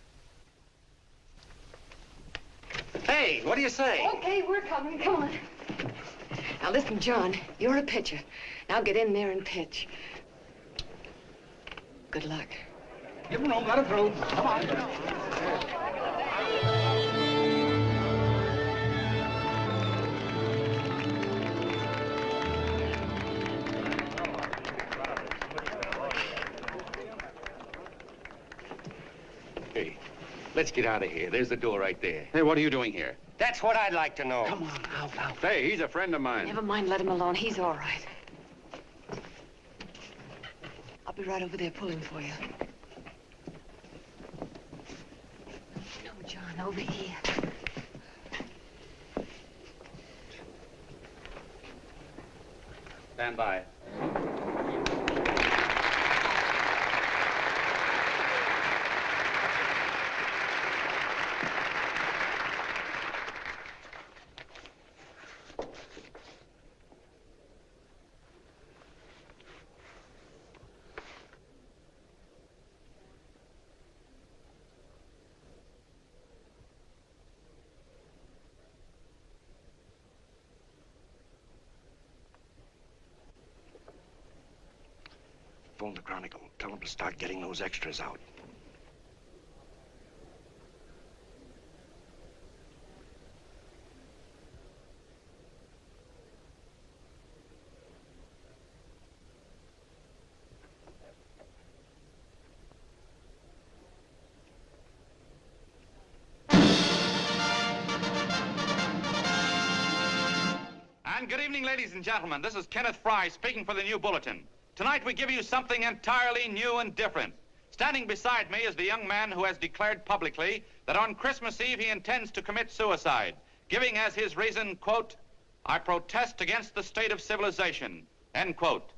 Hey, what do you say? Okay, we're coming. Come on. Now, listen, John, you're a pitcher. Now get in there and pitch. Good luck. Give him room, let him through. Come on. Hey, let's get out of here. There's the door right there. Hey, what are you doing here? That's what I'd like to know. Come on, out. Hey, he's a friend of mine. Never mind, let him alone. He's all right. I'll be right over there pulling for you. No, John, over here. Stand by. Phone the Chronicle. Tell them to start getting those extras out. And good evening, ladies and gentlemen. This is Kenneth Fry speaking for the New Bulletin. Tonight we give you something entirely new and different. Standing beside me is the young man who has declared publicly that on Christmas Eve he intends to commit suicide, giving as his reason, quote, "I protest against the state of civilization," end quote.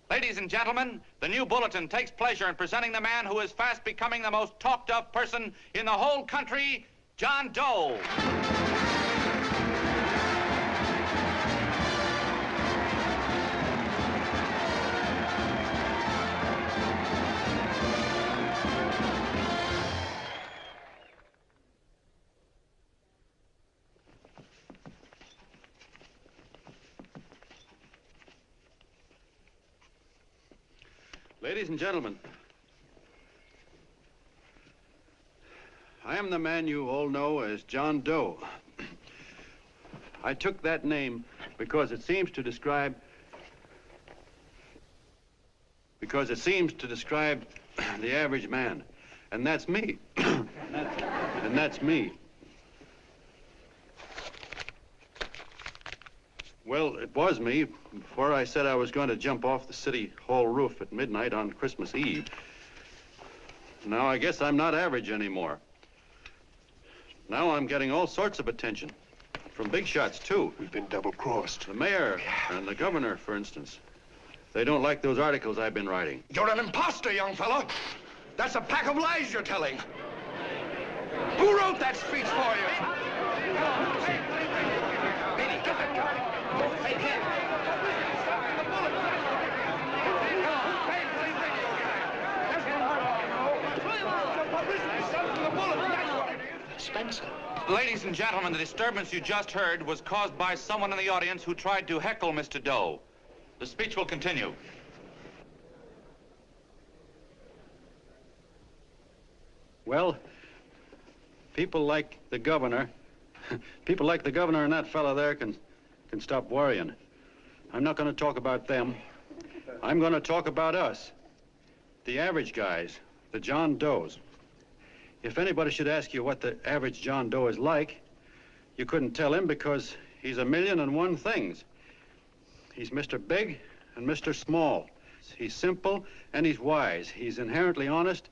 Ladies and gentlemen, the New Bulletin takes pleasure in presenting the man who is fast becoming the most talked of person in the whole country, John Doe. Ladies and gentlemen, I am the man you all know as John Doe. I took that name because it seems to describe the average man. And that's me. And that's me. Well, it was me before I said I was going to jump off the city hall roof at midnight on Christmas Eve. Now I guess I'm not average anymore. Now I'm getting all sorts of attention. From big shots, too. We've been double-crossed. The mayor and the governor, for instance. They don't like those articles I've been writing. You're an imposter, young fellow. That's a pack of lies you're telling. Who wrote that speech for you? Benny, get that guy. Hey, Ken. Spencer. Ladies and gentlemen, the disturbance you just heard was caused by someone in the audience who tried to heckle Mr. Doe. The speech will continue. Well, people like the governor and that fellow there can stop worrying. I'm not going to talk about them. I'm going to talk about us, the average guys, the John Does. If anybody should ask you what the average John Doe is like, you couldn't tell him because he's 1,000,001 things. He's Mr. Big and Mr. Small. He's simple and he's wise. He's inherently honest,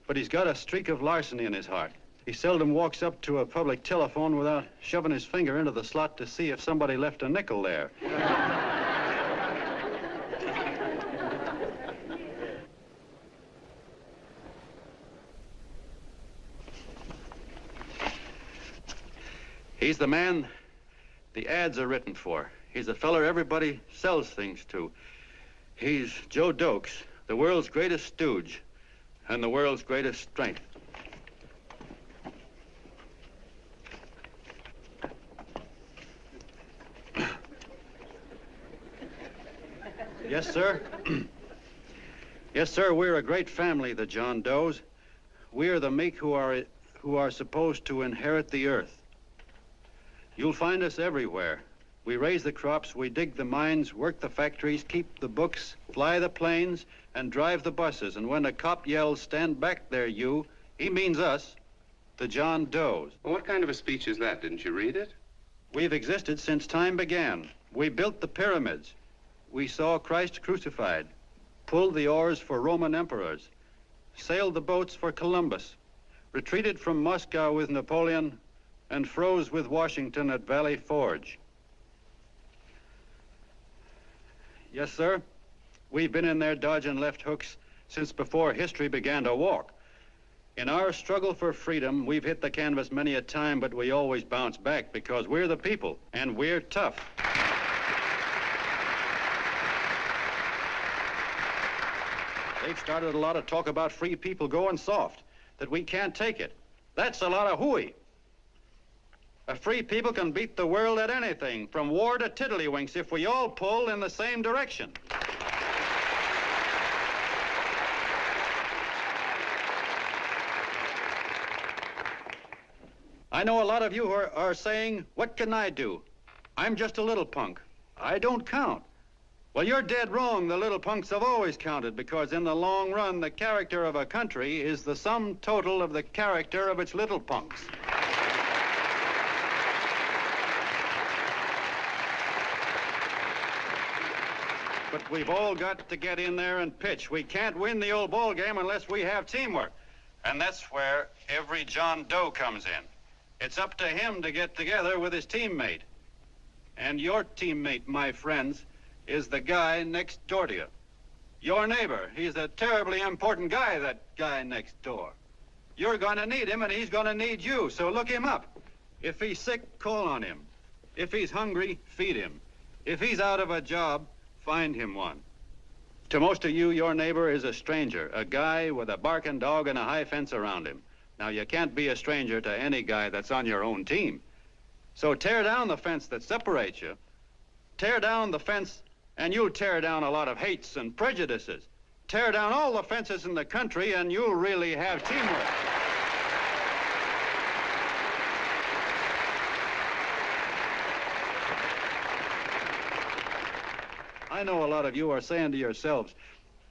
but he's got a streak of larceny in his heart. He seldom walks up to a public telephone without shoving his finger into the slot to see if somebody left a nickel there. He's the man the ads are written for. He's the feller everybody sells things to. He's Joe Dokes, the world's greatest stooge and the world's greatest strength. Yes, sir. Yes, sir, we're a great family, the John Does. We're the meek who are supposed to inherit the earth. You'll find us everywhere. We raise the crops, we dig the mines, work the factories, keep the books, fly the planes, and drive the buses. And when a cop yells, "Stand back there, you," he means us, the John Does. Well, what kind of a speech is that? Didn't you read it? We've existed since time began. We built the pyramids. We saw Christ crucified, pulled the oars for Roman emperors, sailed the boats for Columbus, retreated from Moscow with Napoleon, and froze with Washington at Valley Forge. Yes, sir. We've been in there dodging left hooks since before history began to walk. In our struggle for freedom, we've hit the canvas many a time, but we always bounce back because we're the people, and we're tough. They've started a lot of talk about free people going soft, that we can't take it. That's a lot of hooey. A free people can beat the world at anything, from war to tiddlywinks, if we all pull in the same direction. I know a lot of you are saying, "What can I do? I'm just a little punk. I don't count." Well, you're dead wrong. The little punks have always counted, because in the long run, the character of a country is the sum total of the character of its little punks. But we've all got to get in there and pitch. We can't win the old ball game unless we have teamwork. And that's where every John Doe comes in. It's up to him to get together with his teammate. And your teammate, my friends, is the guy next door to you. Your neighbor. He's a terribly important guy, that guy next door. You're going to need him, and he's going to need you, so look him up. If he's sick, call on him. If he's hungry, feed him. If he's out of a job, find him one. To most of you, your neighbor is a stranger, a guy with a barking dog and a high fence around him. Now, you can't be a stranger to any guy that's on your own team. So tear down the fence that separates you. Tear down the fence, and you'll tear down a lot of hates and prejudices. Tear down all the fences in the country, and you'll really have teamwork. I know a lot of you are saying to yourselves,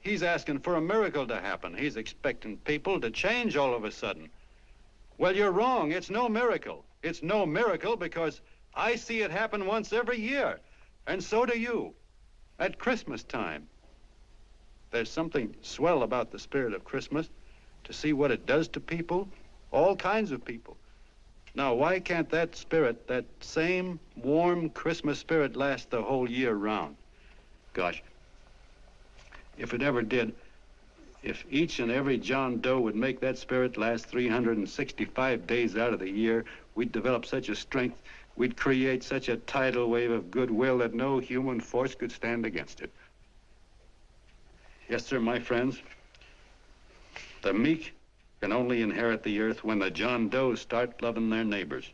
he's asking for a miracle to happen. He's expecting people to change all of a sudden. Well, you're wrong. It's no miracle. It's no miracle because I see it happen once every year, and so do you, at Christmas time. There's something swell about the spirit of Christmas, to see what it does to people, all kinds of people. Now, why can't that spirit, that same warm Christmas spirit, last the whole year round? Gosh, if it ever did, if each and every John Doe would make that spirit last 365 days out of the year, we'd develop such a strength, we'd create such a tidal wave of goodwill that no human force could stand against it. Yes, sir, my friends, the meek can only inherit the earth when the John Does start loving their neighbors.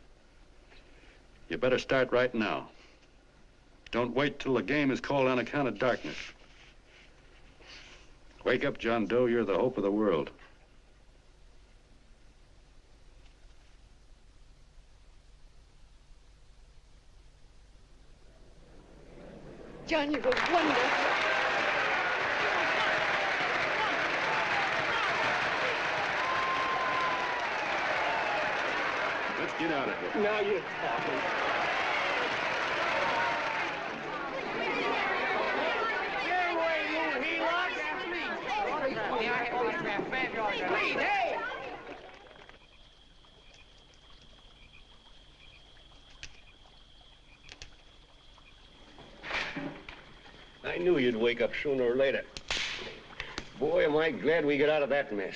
You better start right now. Don't wait till the game is called on account of darkness. Wake up, John Doe. You're the hope of the world. John, you were wonderful. Let's get out of here. Now you're talking. Please, hey! I knew you'd wake up sooner or later. Boy, am I glad we got out of that mess.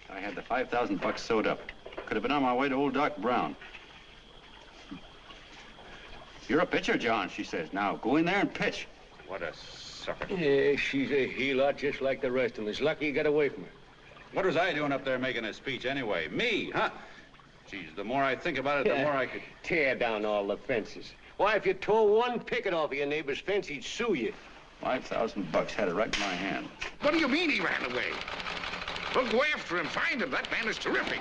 I had the $5,000 sewed up. Could have been on my way to old Doc Brown. You're a pitcher, John, she says. Now, go in there and pitch. What a sucker. Yeah, she's a heel-out just like the rest of them. It's lucky you got away from her. What was I doing up there making a speech anyway? Me, huh? Geez, the more I think about it, the more I could... Tear down all the fences. Why, if you tore one picket off of your neighbor's fence, he'd sue you. $5,000 had it right in my hand. What do you mean he ran away? Well, go after him, find him. That man is terrific.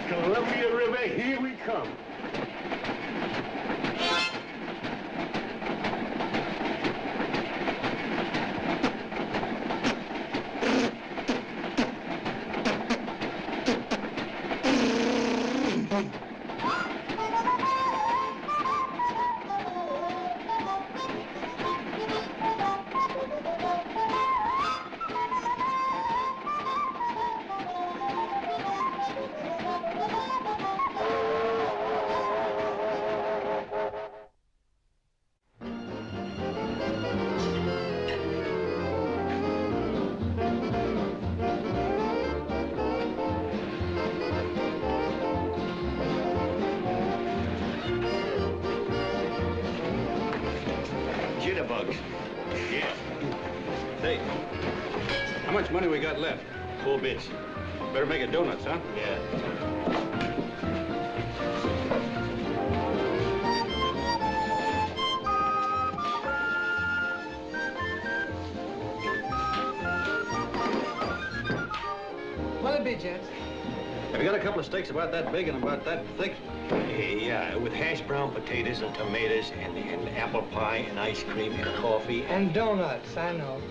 Columbia River, here we come. Jitterbugs. Yeah. Say, how much money we got left? 4 bits. Better make it donuts, huh? Yeah. What'll it be, gents? Have you got a couple of steaks about that big and about that thick? Yeah, with hash brown potatoes and tomatoes and apple pie and ice cream and coffee. And donuts, I know.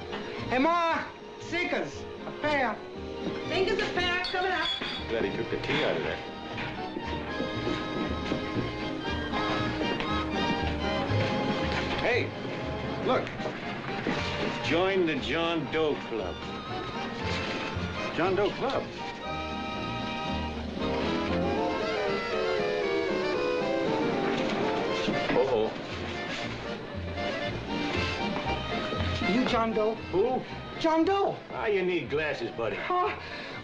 Hey, Ma, Seekers, a pair. Seekers, a pair, coming up. Glad he took the tea out of that. Hey, look. Join the John Doe Club. John Doe Club. Uh-oh. You John Doe? Who? John Doe. Ah, you need glasses, buddy. Oh,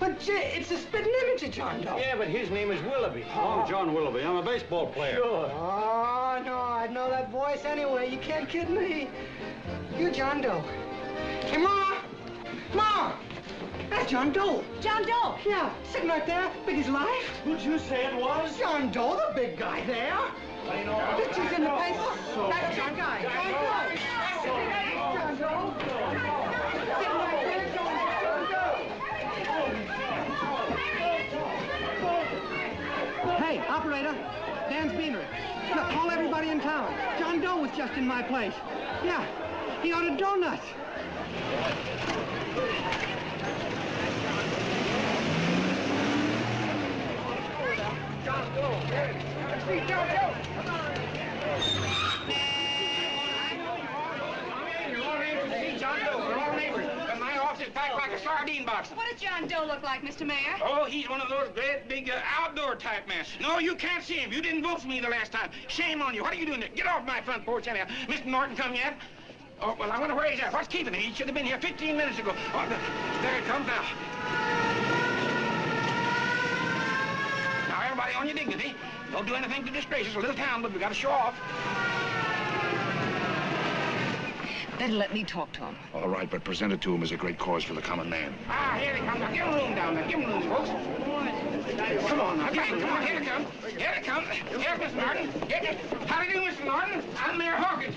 but gee, it's a spitting image of John Doe. Yeah, but his name is Willoughby. Oh, John Willoughby. I'm a baseball player. Sure. Oh, no, I'd know that voice anyway. You can't kid me. You John Doe. Hey, Ma! Ma! That's John Doe. John Doe. Yeah, sitting right there, big as life. Who'd you say it was? John Doe, the big guy there. Pictures in the paper. That's John Guy. John Doe. John Doe. Sitting right there, John Doe. Hey, operator. Dan's Beanery. Look, call everybody in town. John Doe was just in my place. Yeah, he ordered donuts. John Doe. Let's see John Doe. My office is packed like a sardine box. What does John Doe look like, Mr. Mayor? Oh, he's one of those great big outdoor type men. No, you can't see him. You didn't vote for me the last time. Shame on you. What are you doing there? Get off my front porch anyhow. Mr. Norton come yet? Oh, well, I wonder where he's at. What's keeping him? He should have been here 15 minutes ago. Oh, there it comes now. Now, everybody on your dignity. Don't do anything to disgrace us. A little town, but we got to show off. Better let me talk to him. All right, but present it to him as a great cause for the common man. Ah, here they come. Now, give him room down there. Give him room, folks. Come on, now. Come on, here they come. Here they come. Here's Mr. Norton. How do you do, Mr. Norton? I'm Mayor Hawkins.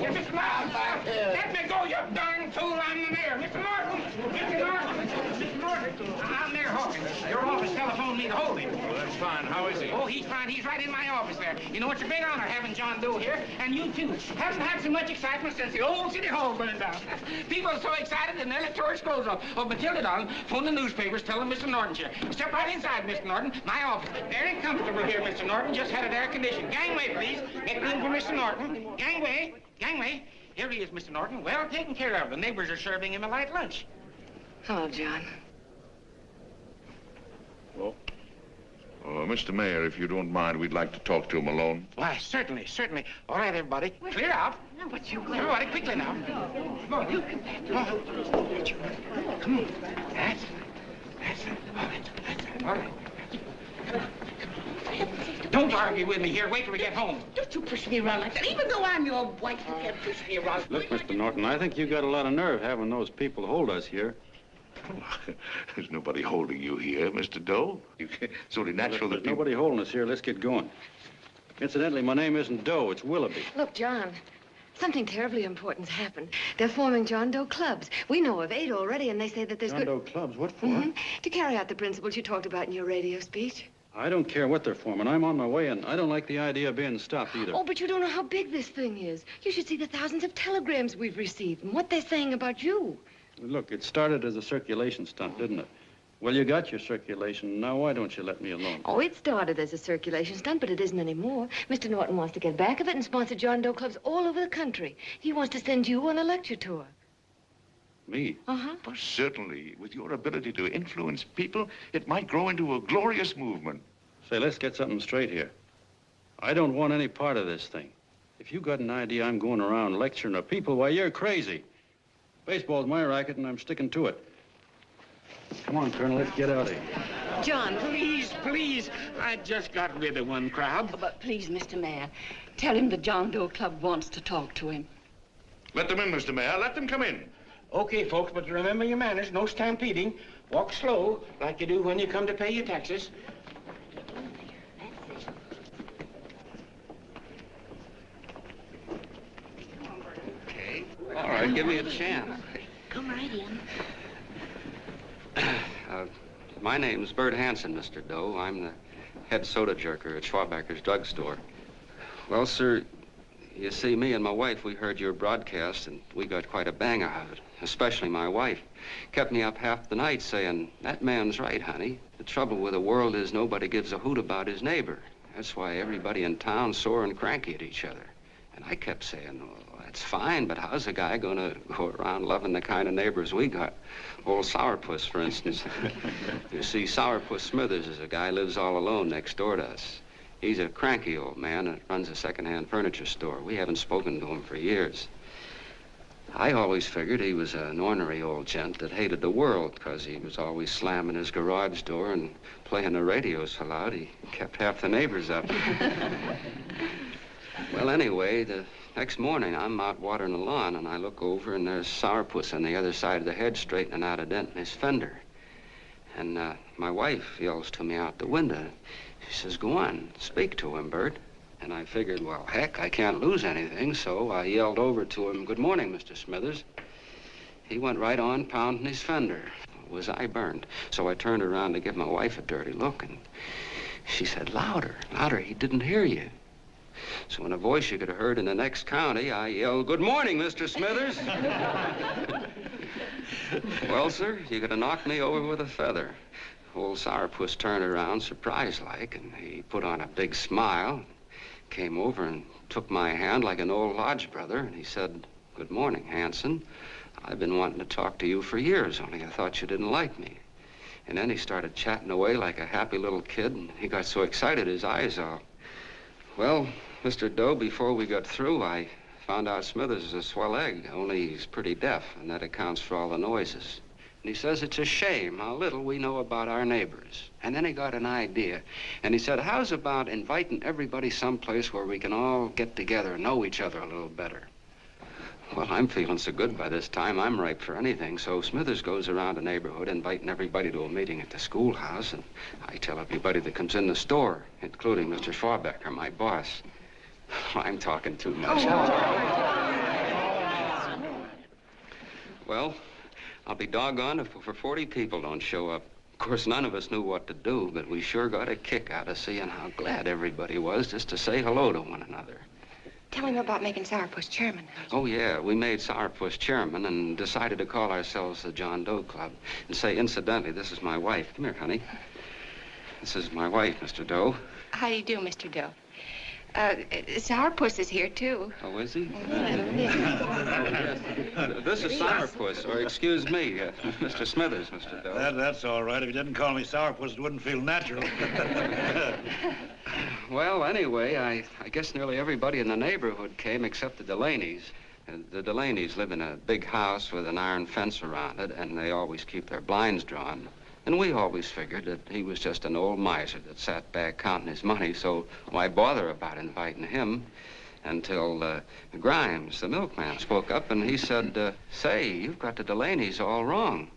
Here's Mr. Miles. Let me go, you darn fool. I'm the mayor. Mr. Norton. Mr. Norton. Mr. Norton. I'm Mayor Hawkins. Your office telephoned me to hold him. Well, that's fine. How is he? Oh, he's fine. He's right in my office there. You know, it's a big honor having John Doe here, and you, too. Haven't had so much excitement since the old City Hall burned down. People are so excited and they'll tear his clothes off. Oh, Matilda, darling, phone the newspapers, tell them Mr. Norton's here. Step right inside, Mr. Norton. My office. Very comfortable here, Mr. Norton. Just had it air conditioned. Gangway, please. Get room for Mr. Norton. Gangway. Gangway. Here he is, Mr. Norton. Well taken care of. The neighbors are serving him a light lunch. Hello, John. Well, Mr. Mayor, if you don't mind, we'd like to talk to him alone. Why, certainly, certainly. All right, everybody. Clear out. No, but you... Everybody, quickly now. Come on. You come back. Come on. Come on. That's... All right. Don't argue with me here. Wait till we get home. Don't you push me around like that. Even though I'm your wife, you can't push me around. Look, Mr. Norton, I think you got a lot of nerve having those people hold us here. There's nobody holding you here, Mr. Doe. It's only natural that There's nobody holding us here. Let's get going. Incidentally, my name isn't Doe, it's Willoughby. Look, John, something terribly important's happened. They're forming John Doe clubs. We know of 8 already, and they say that there's John Doe clubs? What for? To carry out the principles you talked about in your radio speech. I don't care what they're forming. I'm on my way, and I don't like the idea of being stopped either. Oh, but you don't know how big this thing is. You should see the thousands of telegrams we've received and what they're saying about you. Look, it started as a circulation stunt, didn't it? Well, you got your circulation. Now, why don't you let me alone? Oh, it started as a circulation stunt, but it isn't anymore. Mr. Norton wants to get back of it and sponsor John Doe clubs all over the country. He wants to send you on a lecture tour. Me? Uh-huh. Well, certainly, with your ability to influence people, it might grow into a glorious movement. Say, let's get something straight here. I don't want any part of this thing. If you got an idea I'm going around lecturing to people, why, you're crazy. Baseball's my racket, and I'm sticking to it. Come on, Colonel, let's get out of here. John, Please, please. I just got rid of one crowd. But please, Mr. Mayor, tell him the John Doe Club wants to talk to him. Let them in, Mr. Mayor. Let them come in. Okay, folks, but remember your manners. No stampeding. Walk slow, like you do when you come to pay your taxes. Okay. All right, give me a chance. Come right in. My name's Bert Hansen, Mr. Doe. I'm the head soda jerker at Schwabacker's drugstore. Well, sir, you see, me and my wife, we heard your broadcast, and we got quite a bang out of it, especially my wife. Kept me up half the night saying, that man's right, honey. The trouble with the world is nobody gives a hoot about his neighbor. That's why everybody in town's sore and cranky at each other. And I kept saying, well, that's fine, but how's a guy gonna go around loving the kind of neighbors we got? Old Sourpuss, for instance. You see, Sourpuss Smithers is a guy who lives all alone next door to us. He's a cranky old man that runs a second-hand furniture store. We haven't spoken to him for years. I always figured he was an ornery old gent that hated the world because he was always slamming his garage door and playing the radio so loud he kept half the neighbors up. Well, anyway, the next morning I'm out watering the lawn and I look over and there's Sourpuss on the other side of the hedge straightening out a dent in his fender. And my wife yells to me out the window. She says, go on, speak to him, Bert. And I figured, well, heck, I can't lose anything, so I yelled over to him, good morning, Mr. Smithers. He went right on pounding his fender. Was I burned? So I turned around to give my wife a dirty look, and she said, louder, louder, he didn't hear you. So in a voice you could have heard in the next county, I yelled, good morning, Mr. Smithers. Well, sir, you could have knocked me over with a feather. Old Sourpuss turned around, surprised-like, and he put on a big smile, came over and took my hand like an old lodge brother, and he said, good morning, Hanson. I've been wanting to talk to you for years, only I thought you didn't like me. And then he started chatting away like a happy little kid, and he got so excited his eyes all. Well, Mr. Doe, before we got through, I found out Smithers is a swell egg, only he's pretty deaf, and that accounts for all the noises. And he says it's a shame how little we know about our neighbors. And then he got an idea. And he said, how's about inviting everybody someplace where we can all get together and know each other a little better? Well, I'm feeling so good by this time, I'm ripe for anything. So Smithers goes around the neighborhood inviting everybody to a meeting at the schoolhouse. And I tell everybody that comes in the store, including Mr. Schwabacker, my boss. I'm talking too much. Well, I'll be doggone if over 40 people don't show up. Of course, none of us knew what to do, but we sure got a kick out of seeing how glad everybody was just to say hello to one another. Tell him about making Sourpuss chairman. Oh, yeah, we made Sourpuss chairman and decided to call ourselves the John Doe Club. And say, incidentally, this is my wife. Come here, honey. This is my wife, Mr. Doe. How do you do, Mr. Doe? Sourpuss is here, too. Oh, is he? This is Sourpuss, or excuse me, Mr. Smithers, Mr. Doe. That's all right. If you didn't call me Sourpuss, it wouldn't feel natural. Well, anyway, I guess nearly everybody in the neighborhood came except the Delaney's. The Delaney's live in a big house with an iron fence around it, and they always keep their blinds drawn. And we always figured that he was just an old miser that sat back counting his money, so why bother about inviting him? Until Grimes, the milkman, spoke up and he said, say, you've got the Delaney's all wrong.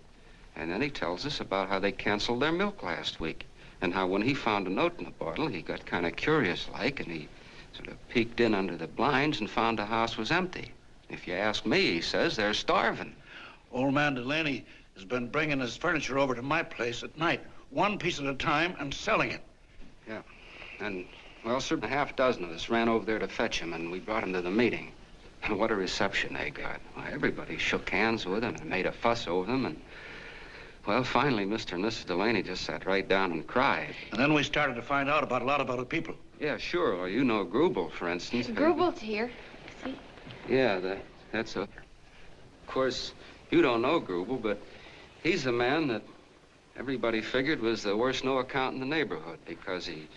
And then he tells us about how they canceled their milk last week and how when he found a note in the bottle, he got kind of curious-like and he sort of peeked in under the blinds and found the house was empty. If you ask me, he says, they're starving. Old man Delaney has been bringing his furniture over to my place at night, one piece at a time, and selling it. Yeah, and... well, sir, a half dozen of us ran over there to fetch him, and we brought him to the meeting. And what a reception they got. Why, everybody shook hands with him and made a fuss over them, and, well, finally, Mr. and Mrs. Delaney just sat right down and cried. And then we started to find out about a lot of other people. Yeah, sure. Well, you know Grubel, for instance. Grubel's here. See? Yeah, that's a... Of course, you don't know Grubel, but he's the man that everybody figured was the worst no-account in the neighborhood because he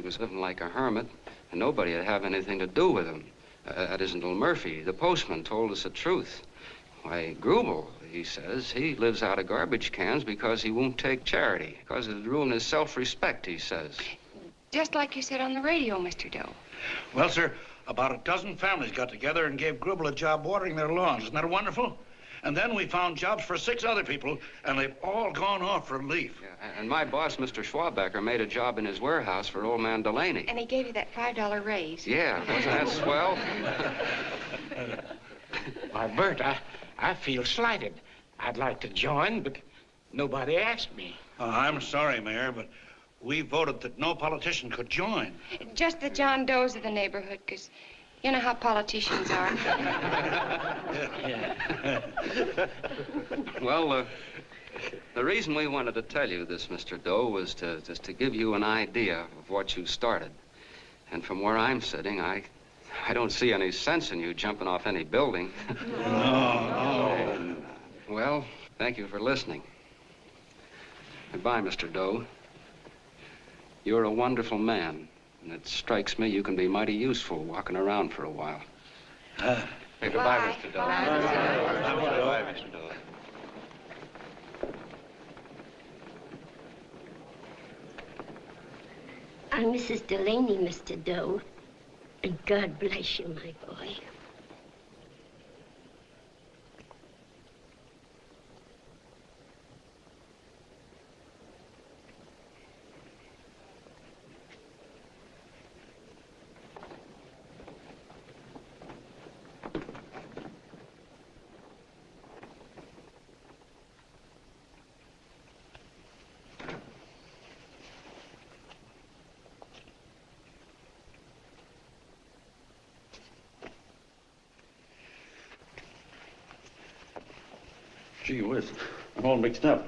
was living like a hermit, and nobody would have anything to do with him. That isn't little Murphy. The postman told us the truth. Why, Grubel, he says, he lives out of garbage cans because he won't take charity, because it'd ruin his self-respect, he says. Just like you said on the radio, Mr. Doe. Well, sir, about a dozen families got together and gave Grubel a job watering their lawns. Isn't that wonderful? And then we found jobs for 6 other people, and they've all gone off for leave. Yeah, and my boss, Mr. Schwabecker, made a job in his warehouse for old man Delaney. And he gave you that $5 raise. Yeah, wasn't that swell? Why, Bert, I feel slighted. I'd like to join, but nobody asked me. I'm sorry, Mayor, but we voted that no politician could join. Just the John Does of the neighborhood, because you know how politicians are. Well, the reason we wanted to tell you this, Mr. Doe, was just to give you an idea of what you started. And from where I'm sitting, I don't see any sense in you jumping off any building. No. Well, thank you for listening. Goodbye, Mr. Doe. You're a wonderful man, and it strikes me you can be mighty useful walking around for a while. Hey, goodbye, Mr. Doe. Goodbye, Mr. Doe. I'm Mrs. Delaney, Mr. Doe. And God bless you, my boy. Gee whiz, I'm all mixed up.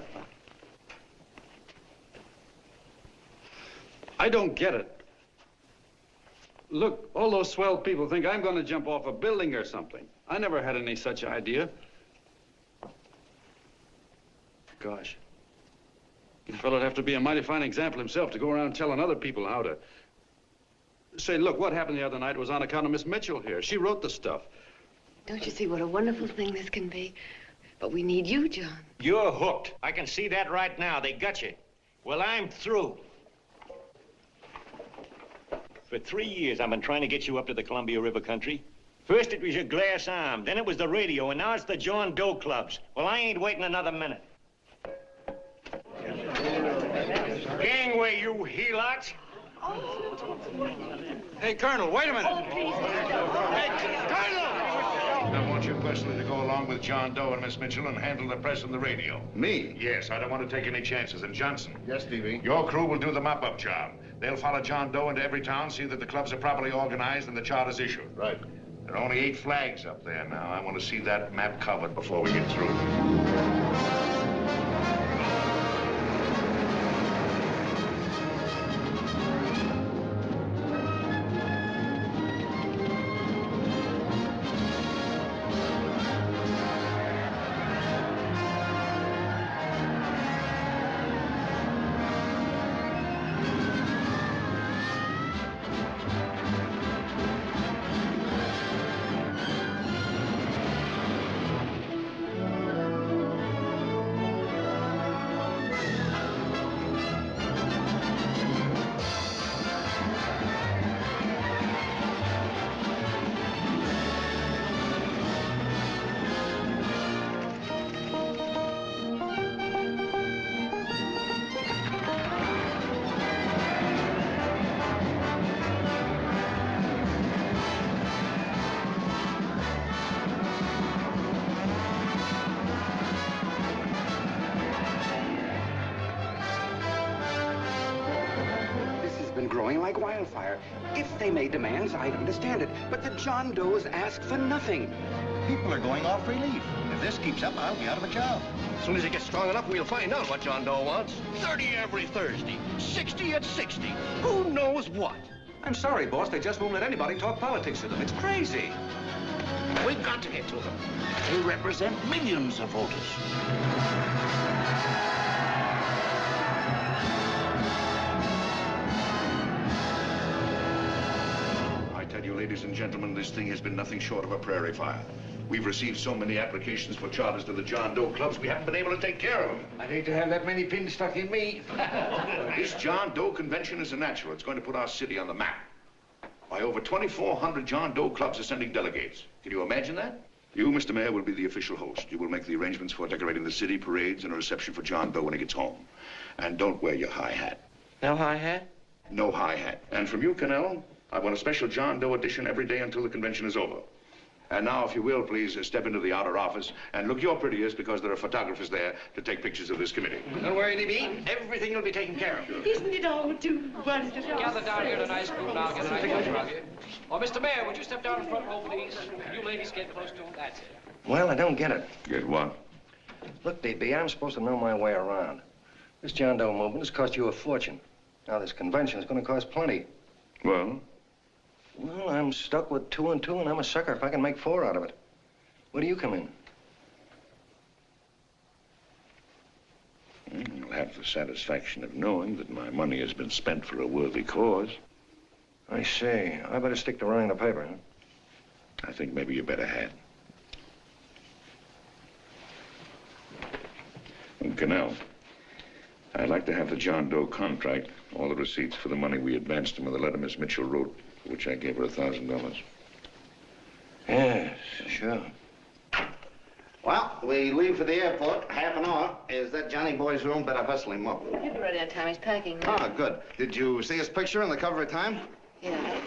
I don't get it. Look, all those swell people think I'm going to jump off a building or something. I never had any such idea. Gosh. The fellow'd have to be a mighty fine example himself to go around telling other people how to... Say, look, what happened the other night was on account of Miss Mitchell here. She wrote the stuff. Don't you see what a wonderful thing this can be? But we need you, John. You're hooked. I can see that right now. They got you. Well, I'm through. For 3 years, I've been trying to get you up to the Columbia River country. First, it was your glass arm. Then it was the radio. And now it's the John Doe clubs. Well, I ain't waiting another minute. Gangway, you helots. Hey, Colonel, wait a minute. Oh, please, hey, Colonel! I want you personally to go along with John Doe and Miss Mitchell and handle the press and the radio. Me? Yes, I don't want to take any chances. And Johnson. Yes, Stevie? Your crew will do the mop-up job. They'll follow John Doe into every town, see that the clubs are properly organized and the charter's issued. Right. There are only 8 flags up there now. I want to see that map covered before we get through. hellfire. If they made demands, I'd understand it. But the John Does ask for nothing. People are going off relief. If this keeps up, I'll be out of a job. As soon as it gets strong enough, we'll find out what John Doe wants. 30 every Thursday, 60 at 60. Who knows what? I'm sorry, boss. They just won't let anybody talk politics to them. It's crazy. We've got to get to them. They represent millions of voters. I tell you, ladies and gentlemen, this thing has been nothing short of a prairie fire. We've received so many applications for charters to the John Doe clubs, we haven't been able to take care of them. I'd hate to have that many pins stuck in me. This John Doe convention is a natural. It's going to put our city on the map. By over 2,400 John Doe clubs are sending delegates. Can you imagine that? You, Mr. Mayor, will be the official host. You will make the arrangements for decorating the city, parades, and a reception for John Doe when he gets home. And don't wear your high hat. No high hat? No high hat. And from you, Cannell, I want a special John Doe edition every day until the convention is over. And now, if you will, please step into the outer office and look your prettiest because there are photographers there to take pictures of this committee. Don't worry, Libby. Everything will be taken care of. Isn't it all too wonderful? Gather down here to nice group now. Get a nice picture of you. Oh, Mr. Mayor, would you step down in front row, please? You ladies get close to him. That's it. Well, I don't get it. Get what? Look, DB, I'm supposed to know my way around. This John Doe movement has cost you a fortune. Now, this convention is going to cost plenty. Well? Well, I'm stuck with 2 and 2, and I'm a sucker if I can make 4 out of it. Where do you come in? You'll have the satisfaction of knowing that my money has been spent for a worthy cause. I see. I better stick to running the paper, huh? I think maybe you better had. And Cannell, I'd like to have the John Doe contract, all the receipts for the money we advanced him, and the letter Miss Mitchell wrote, for which I gave her $1,000. Yes, sure. Well, we leave for the airport, half an hour. Is that Johnny boy's room? Better hustle him up. He'll be ready on time. He's packing. Ah, good. Did you see his picture on the cover of Time? Yeah.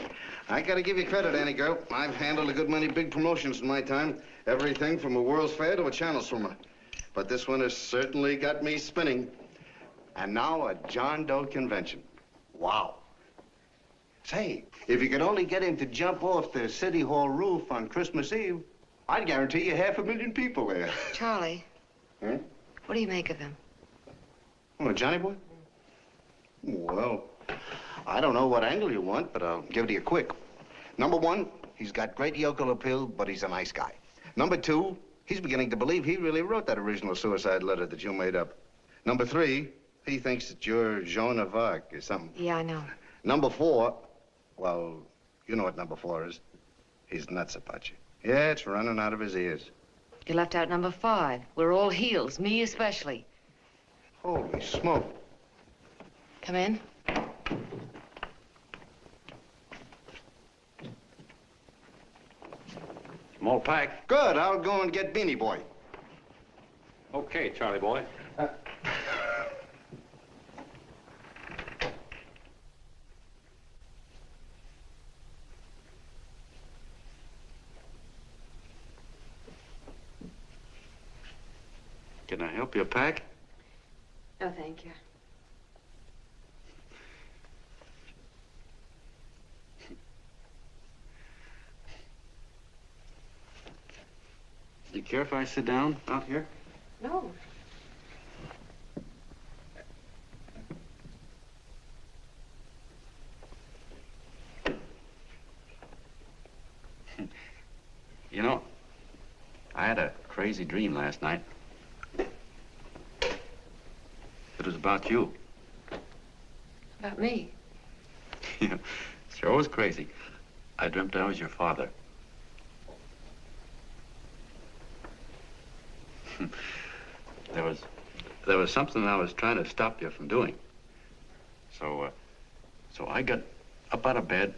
I gotta give you credit, Annie girl. I've handled a good many big promotions in my time. Everything from a World's Fair to a channel swimmer. But this one has certainly got me spinning. And now a John Doe convention. Wow. Say, if you could only get him to jump off the City Hall roof on Christmas Eve, I'd guarantee you 500,000 people there. Charlie. Huh? What do you make of him? Oh, Johnny boy? Well, I don't know what angle you want, but I'll give it to you quick. Number 1, he's got great yokel appeal, but he's a nice guy. Number 2, he's beginning to believe he really wrote that original suicide letter that you made up. Number 3, he thinks that you're Joan of Arc or something. Yeah, I know. Number 4, well, you know what number 4 is. He's nuts about you. Yeah, it's running out of his ears. You left out number 5. We're all heels, me especially. Holy smoke. Come in. Small pack. Good, I'll go and get Beanie Boy. Okay, Charlie boy. Can I help you pack? No, thank you. Do you care if I sit down out here? No. You know, I had a crazy dream last night. It was about you. About me? Yeah, sure was crazy. I dreamt I was your father. There was something I was trying to stop you from doing. So I got up out of bed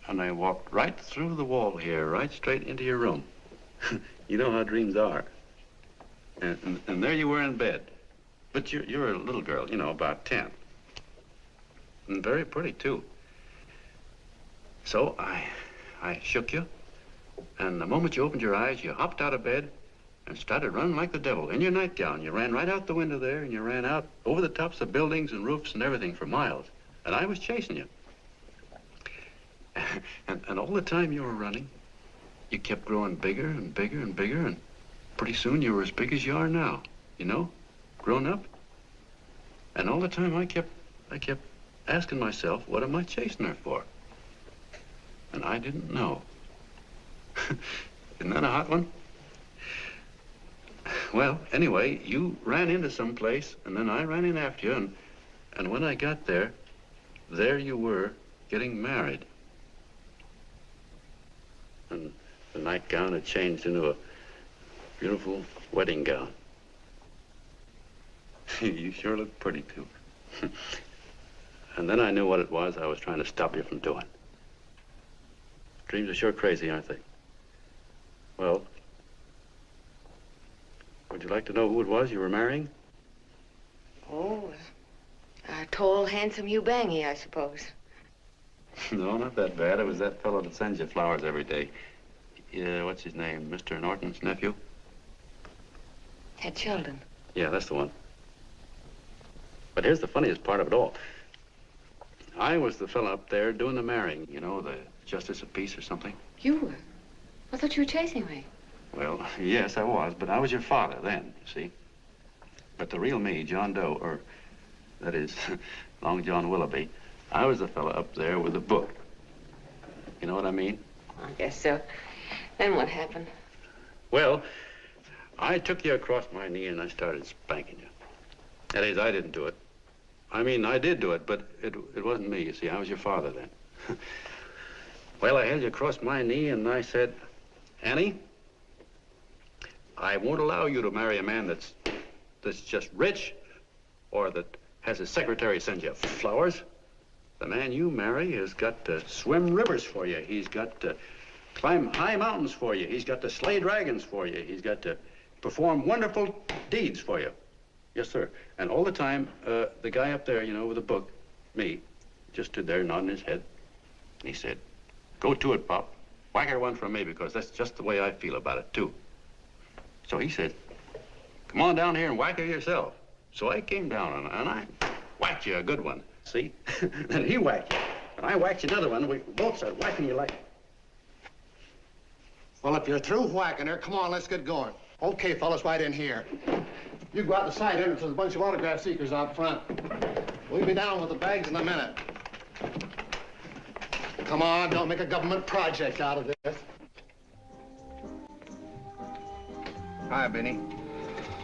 and I walked right through the wall here, right straight into your room. You know how dreams are. And there you were in bed. But you're a little girl, you know, about 10. And very pretty, too. So I shook you, and the moment you opened your eyes, you hopped out of bed and started running like the devil in your nightgown. You ran right out the window there, and you ran out over the tops of buildings and roofs and everything for miles. And I was chasing you. And all the time you were running, you kept growing bigger and bigger and bigger, and pretty soon you were as big as you are now, you know, grown up. And all the time I kept asking myself, what am I chasing her for? And I didn't know. Isn't that a hot one? Well, anyway, you ran into some place, and then I ran in after you, and when I got there you were getting married. And the nightgown had changed into a beautiful wedding gown. You sure look pretty, too. And then I knew what it was I was trying to stop you from doing. Dreams are sure crazy, aren't they? Well, would you like to know who it was you were marrying? Oh, a tall, handsome Hugh Bangy, I suppose. No, not that bad. It was that fellow that sends you flowers every day. What's his name? Mr. Norton's nephew? Ted Sheldon. Yeah, that's the one. But here's the funniest part of it all. I was the fella up there doing the marrying, you know, the justice of peace or something. You were? I thought you were chasing me. Well, yes, I was, but I was your father then, you see. But the real me, John Doe, or that is, Long John Willoughby, I was the fella up there with the book. You know what I mean? I guess so. Then what happened? Well, I took you across my knee and I started spanking you. That is, I didn't do it. I mean, I did do it, but it wasn't me, you see. I was your father then. Well, I held you across my knee and I said, Annie, I won't allow you to marry a man that's just rich or that has his secretary send you flowers. The man you marry has got to swim rivers for you. He's got to climb high mountains for you. He's got to slay dragons for you. He's got to perform wonderful deeds for you. Yes, sir. And all the time, the guy up there, you know, with the book, me, just stood there nodding his head. And he said, go to it, Pop. Whack her one from me, because that's just the way I feel about it, too. So he said, come on down here and whack her yourself. So I came down and I whacked you a good one, see? Then he whacked you, and I whacked you another one. We both started whacking you like... Well, if you're through whacking her, come on, let's get going. Okay, fellas, right in here. You go out the side entrance. There's a bunch of autograph seekers out front. We'll be down with the bags in a minute. Come on, don't make a government project out of this. Hi, Benny.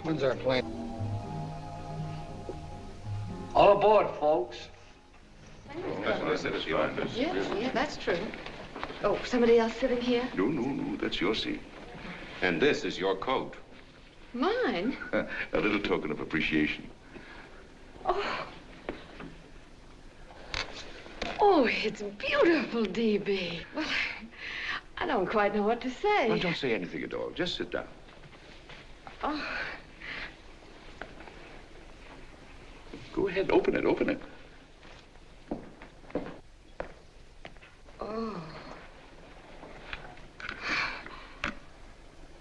When's our plane? All aboard, folks. That's what I said, it's fine. Yeah, that's true. Oh, somebody else sitting here? No, that's your seat. And this is your coat. Mine? A little token of appreciation. Oh, it's beautiful, D.B. Well, I don't quite know what to say. Well, don't say anything at all. Just sit down. Oh. Go ahead, open it. Oh.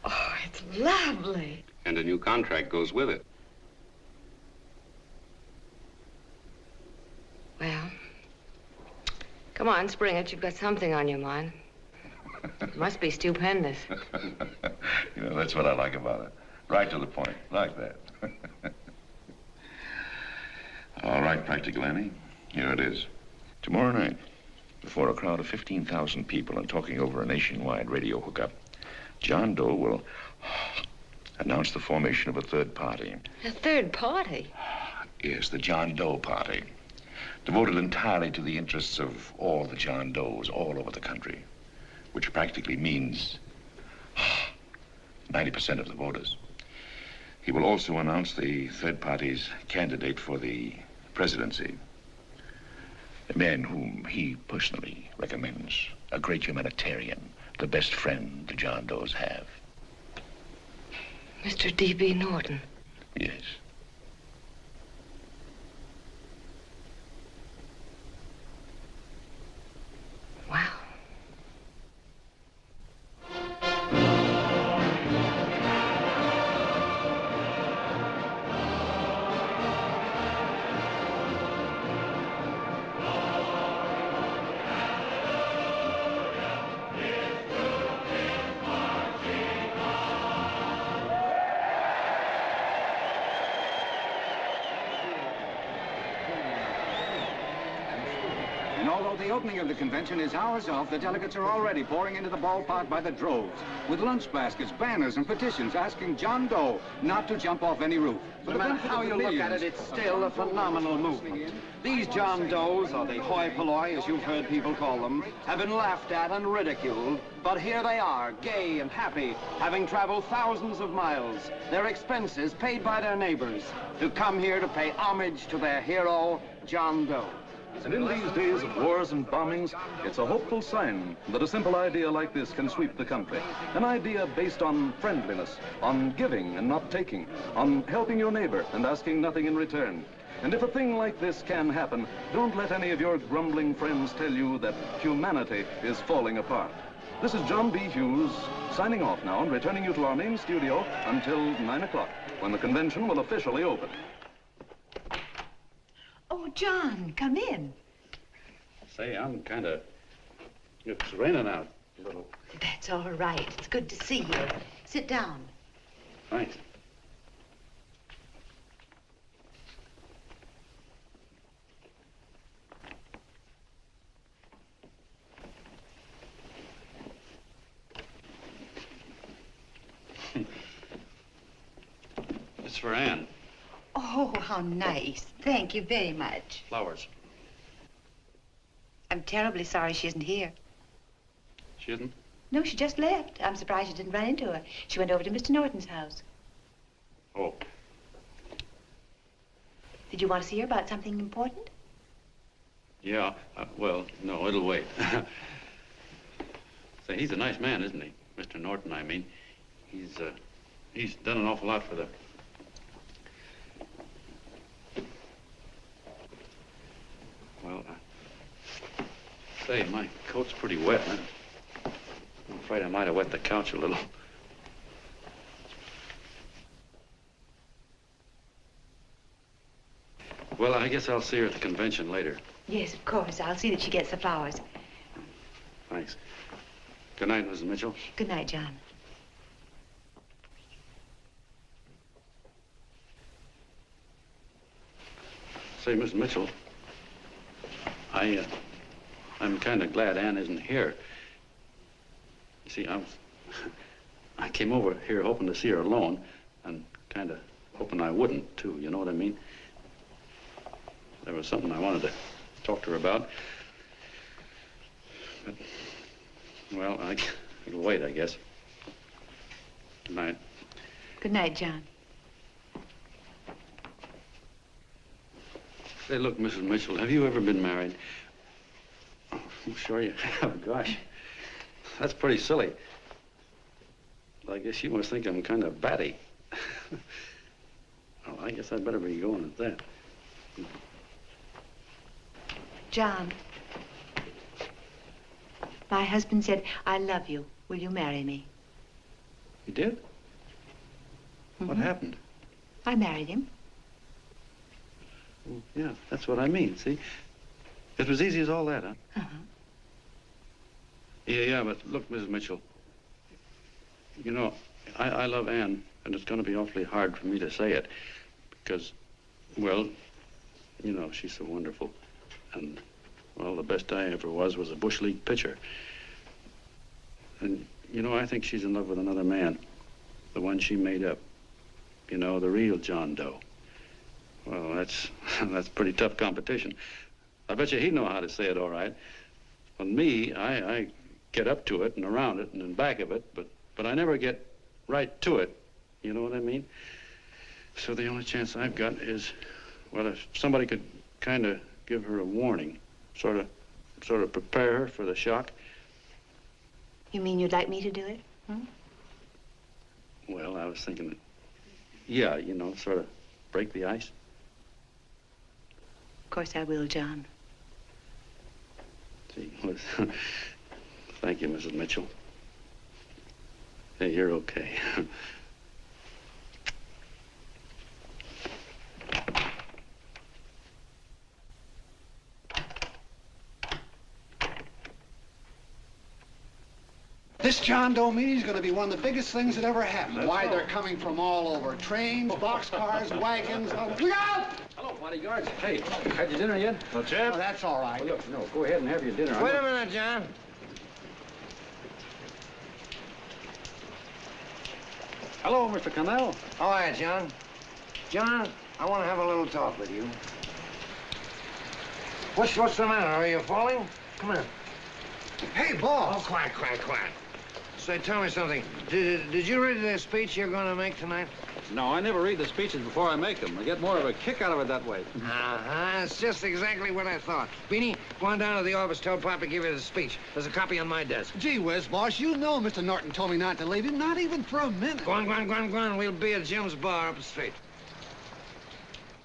Oh, it's lovely. And a new contract goes with it. Well, come on, spring it. You've got something on your mind. It must be stupendous. You know, that's what I like about it. Right to the point, like that. All right, Practical Annie, here it is. Tomorrow night, before a crowd of 15,000 people and talking over a nationwide radio hookup, John Doe will announce the formation of a third party. A third party? Yes, the John Doe Party, devoted entirely to the interests of all the John Does all over the country, which practically means 90% of the voters. He will also announce the third party's candidate for the presidency, a man whom he personally recommends, a great humanitarian, the best friend the John Does have. Mr. D.B. Norton. Yes. Wow. the opening of the convention is hours off, the delegates are already pouring into the ballpark by the droves, with lunch baskets, banners, and petitions asking John Doe not to jump off any roof. No matter how you look at it, it's still a phenomenal movement. These John Does, or the hoi polloi, as you've heard people call them, have been laughed at and ridiculed, but here they are, gay and happy, having traveled thousands of miles, their expenses paid by their neighbors, to come here to pay homage to their hero, John Doe. And in these days of wars and bombings, it's a hopeful sign that a simple idea like this can sweep the country. An idea based on friendliness, on giving and not taking, on helping your neighbor and asking nothing in return. And if a thing like this can happen, don't let any of your grumbling friends tell you that humanity is falling apart. This is John B. Hughes, signing off now and returning you to our main studio until 9 o'clock, when the convention will officially open. Oh, John, come in. Say, I'm kind of... It's raining out a little. That's all right. It's good to see you. Sit down. Thanks. It's for Anne. Oh, how nice. Thank you very much. Flowers. I'm terribly sorry she isn't here. She isn't? No, she just left. I'm surprised you didn't run into her. She went over to Mr. Norton's house. Oh. Did you want to see her about something important? Yeah, well, no, it'll wait. Say, he's a nice man, isn't he? Mr. Norton, I mean. He's done an awful lot for the... Well, say, my coat's pretty wet. I'm afraid I might have wet the couch a little. Well, I guess I'll see her at the convention later. Yes, of course. I'll see that she gets the flowers. Thanks. Good night, Mrs. Mitchell. Good night, John. Say, Miss Mitchell, I'm kind of glad Anne isn't here. You see, I came over here hoping to see her alone, and kind of hoping I wouldn't, too, you know what I mean? There was something I wanted to talk to her about. But, well, it'll wait, I guess. Good night. Good night, John. Say, look, Mrs. Mitchell, have you ever been married? Oh, I'm sure you have. Gosh, that's pretty silly. I guess you must think I'm kind of batty. Well, I guess I'd better be going at that. John, my husband said, I love you. Will you marry me? You did? What happened? I married him. Well, yeah, that's what I mean, see? It was easy as all that, huh? Uh-huh. Yeah, but look, Mrs. Mitchell, you know, I love Anne, and it's going to be awfully hard for me to say it because, well, you know, she's so wonderful. And, well, the best I ever was a Bush League pitcher. And, you know, I think she's in love with another man, the one she made up. You know, the real John Doe. Well, that's pretty tough competition. I bet you he'd know how to say it all right. On me, I get up to it and around it and in back of it, but I never get right to it. You know what I mean? So the only chance I've got is, well, if somebody could kind of give her a warning, sort of prepare her for the shock. You mean you'd like me to do it? Hmm? Well, I was thinking that, yeah, you know, sort of break the ice. Of course I will, John. See, listen, thank you, Mrs. Mitchell. Hey, you're okay. This John Doe meeting is going to be one of the biggest things that ever happened. Why, they're coming from all over. Trains, boxcars, wagons. Look out! Hello, bodyguards. Hey, had your dinner yet? Not yet. Oh, that's all right. Well, look, no, go ahead and have your dinner. Wait a minute, John. Hello, Mr. Connell. How are you, John? John, I want to have a little talk with you. What's the matter? Are you falling? Come here. Hey, boss. Oh, quiet. Say, tell me something. Did you read the speech you're going to make tonight? No, I never read the speeches before I make them. I get more of a kick out of it that way. Uh-huh. It's just exactly what I thought. Beanie, go on down to the office. Tell Pop to give you the speech. There's a copy on my desk. Gee whiz, boss, you know Mr. Norton told me not to leave him, not even for a minute. Go on. We'll be at Jim's bar up the street.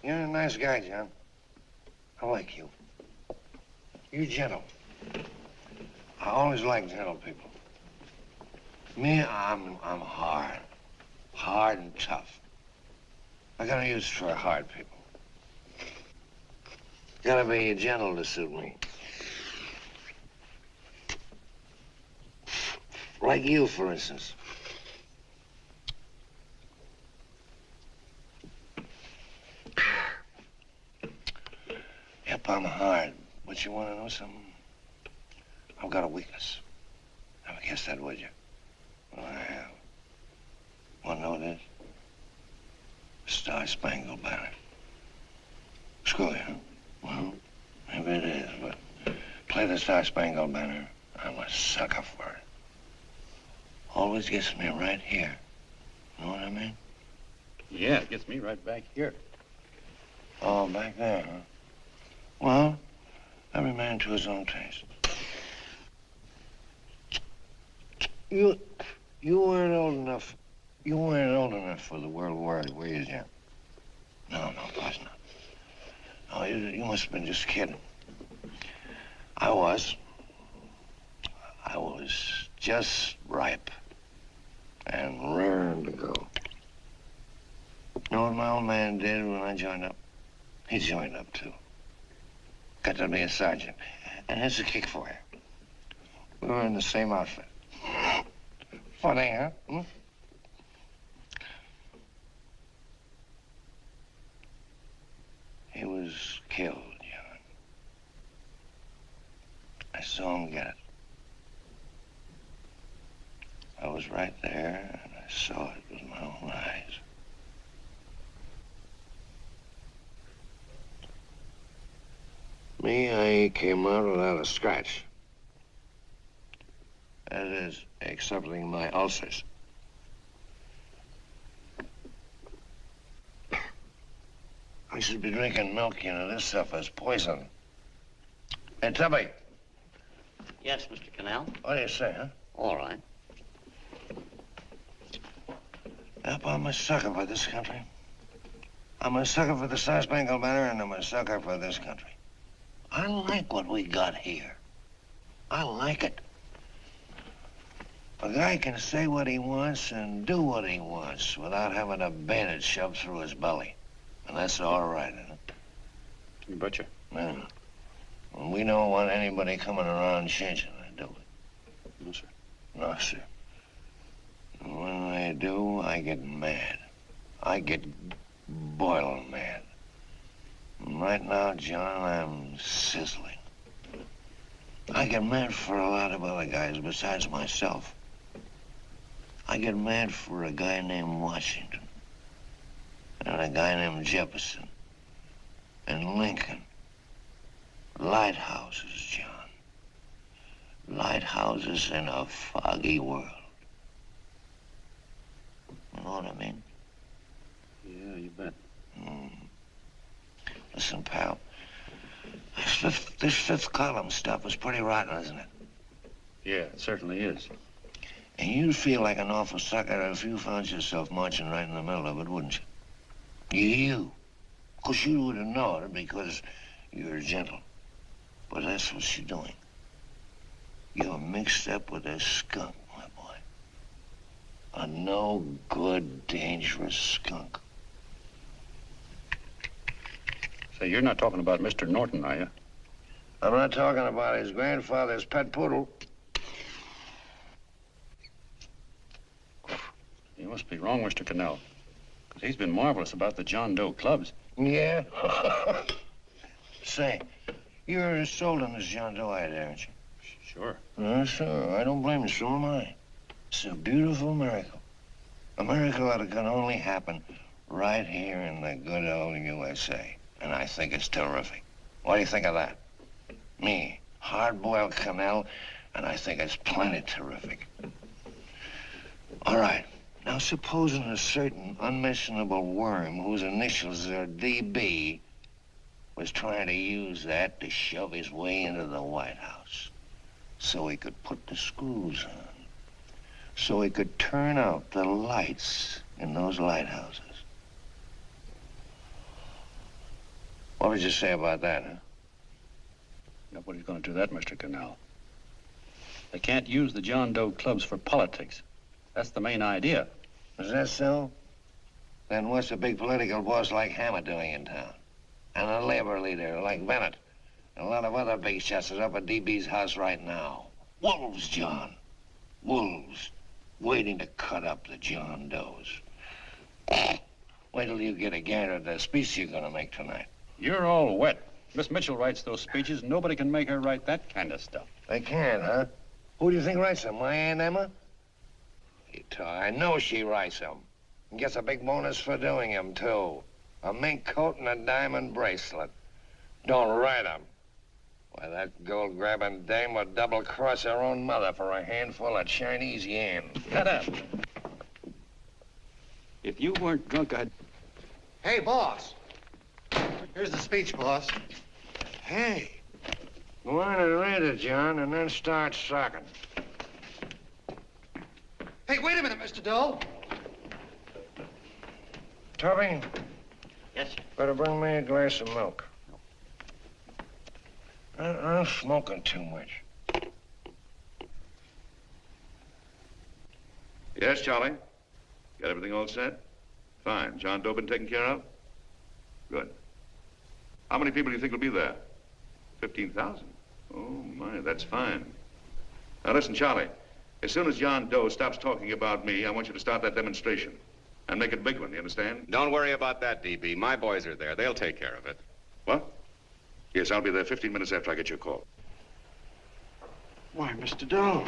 You're a nice guy, John. I like you. You're gentle. I always like gentle people. Me, I'm hard. Hard and tough. I got no use for hard people. Gotta be gentle to suit me. Like you, for instance. Yep, I'm hard. But you want to know something? I've got a weakness. Never guessed that, would you? Well, I have. Want to know what it is? Star-Spangled Banner. Screw you, huh? Well, maybe it is, but play the Star-Spangled Banner. I'm a sucker for it. Always gets me right here. Know what I mean? Yeah, it gets me right back here. Oh, back there, huh? Well, every man to his own taste. You weren't old enough. You weren't old enough for the World War, were you, Jim? No, of course not. Oh, you must have been just kidding. I was just ripe and raring to go. You know what my old man did when I joined up? He joined up, too. Got to be a sergeant. And here's a kick for you. We were in the same outfit. Funny, huh? Hmm? He was killed, John. I saw him get it. I was right there, and I saw it with my own eyes. Me, I came out without a scratch. That is, excepting my ulcers. I should be drinking milk, you know. This stuff is poison. Hey, Tubby. Yes, Mr. Connell? What do you say, huh? All right. Yep, I'm a sucker for this country. I'm a sucker for the Star-Spangled Banner, and I'm a sucker for this country. I like what we got here. I like it. A guy can say what he wants and do what he wants without having a bayonet shoved through his belly. And that's all right, isn't it? You betcha. Yeah. Well, we don't want anybody coming around changing it, do we? No, sir. No, sir. And when they do, I get mad. I get boiling mad. And right now, John, I'm sizzling. I get mad for a lot of other guys besides myself. I get mad for a guy named Washington. And a guy named Jefferson. And Lincoln. Lighthouses, John. Lighthouses in a foggy world. You know what I mean? Yeah, you bet. Listen, pal. This fifth column stuff is pretty rotten, isn't it? Yeah, it certainly is. And you'd feel like an awful sucker if you found yourself marching right in the middle of it, wouldn't you? You. Of course, you wouldn't know it because you're gentle. But that's what you're doing. You're mixed up with a skunk, my boy. A no-good, dangerous skunk. Say, you're not talking about Mr. Norton, are you? I'm not talking about his grandfather's pet poodle. You must be wrong, Mr. Connell. Because he's been marvelous about the John Doe clubs. Yeah? Say, you're sold on this John Doe idea, aren't you? Sure. Sure. I don't blame you. So am I. It's a beautiful miracle. A miracle that can only happen right here in the good old USA. And I think it's terrific. What do you think of that? Me, hard-boiled Canal, and I think it's plenty terrific. All right. Now, supposing a certain unmentionable worm whose initials are DB was trying to use that to shove his way into the White House so he could put the screws on, so he could turn out the lights in those lighthouses. What would you say about that, huh? Nobody's going to do that, Mr. Canal. They can't use the John Doe clubs for politics. That's the main idea. Is that so? Then what's a big political boss like Hammett doing in town? And a labor leader like Bennett? And a lot of other big shots are up at DB's house right now. Wolves, John. Wolves. Waiting to cut up the John Does. Wait till you get a gander at the speech you're gonna make tonight. You're all wet. Miss Mitchell writes those speeches. Nobody can make her write that kind of stuff. They can't, huh? Who do you think writes them? My Aunt Emma? I know she writes them. And gets a big bonus for doing them, too. A mink coat and a diamond bracelet. Don't write them. Why, that gold-grabbing dame would double-cross her own mother for a handful of Chinese yen. Shut up. If you weren't drunk, I'd... Hey, boss. Here's the speech, boss. Hey. Go on and read it, John, and then start sucking. Hey, wait a minute, Mr. Doe. Tubby? Yes, sir. Better bring me a glass of milk. I'm smoking too much. Yes, Charlie? Got everything all set? Fine. John Doe been taken care of? Good. How many people do you think will be there? 15,000? Oh, my, that's fine. Now, listen, Charlie. As soon as John Doe stops talking about me, I want you to start that demonstration. And make it a big one, you understand? Don't worry about that, DB. My boys are there. They'll take care of it. What? Yes, I'll be there 15 minutes after I get your call. Why, Mr. Doe.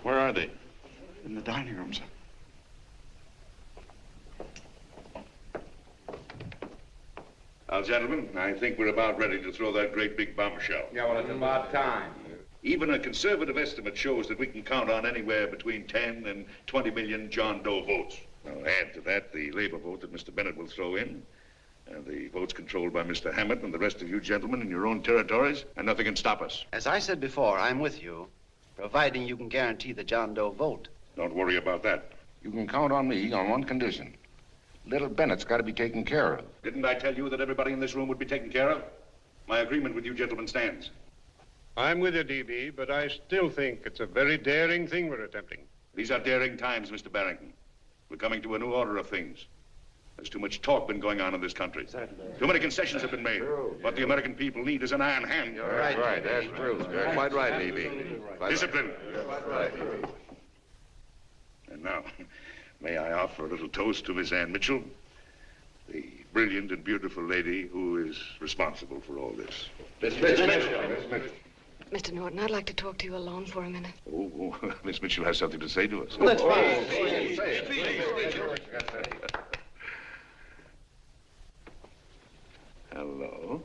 Where are they? In the dining room, sir. Now, gentlemen, I think we're about ready to throw that great big bombshell. Yeah, well, it's about time. Even a conservative estimate shows that we can count on anywhere between 10 and 20 million John Doe votes. Now, add to that the labor vote that Mr. Bennett will throw in, and the votes controlled by Mr. Hammett and the rest of you gentlemen in your own territories, and nothing can stop us. As I said before, I'm with you, providing you can guarantee the John Doe vote. Don't worry about that. You can count on me on one condition. Little Bennett's got to be taken care of. Didn't I tell you that everybody in this room would be taken care of? My agreement with you gentlemen stands. I'm with you, DB, but I still think it's a very daring thing we're attempting. These are daring times, Mr. Barrington. We're coming to a new order of things. There's too much talk been going on in this country. Too many concessions have been made. What the American people need is an iron hand. You're right. That's true. You're quite right, DB. Discipline. Right. And now, may I offer a little toast to Miss Ann Mitchell, the brilliant and beautiful lady who is responsible for all this. Miss Mitchell. Mr. Norton, I'd like to talk to you alone for a minute. Oh, Miss Mitchell has something to say to us. Let's Hello.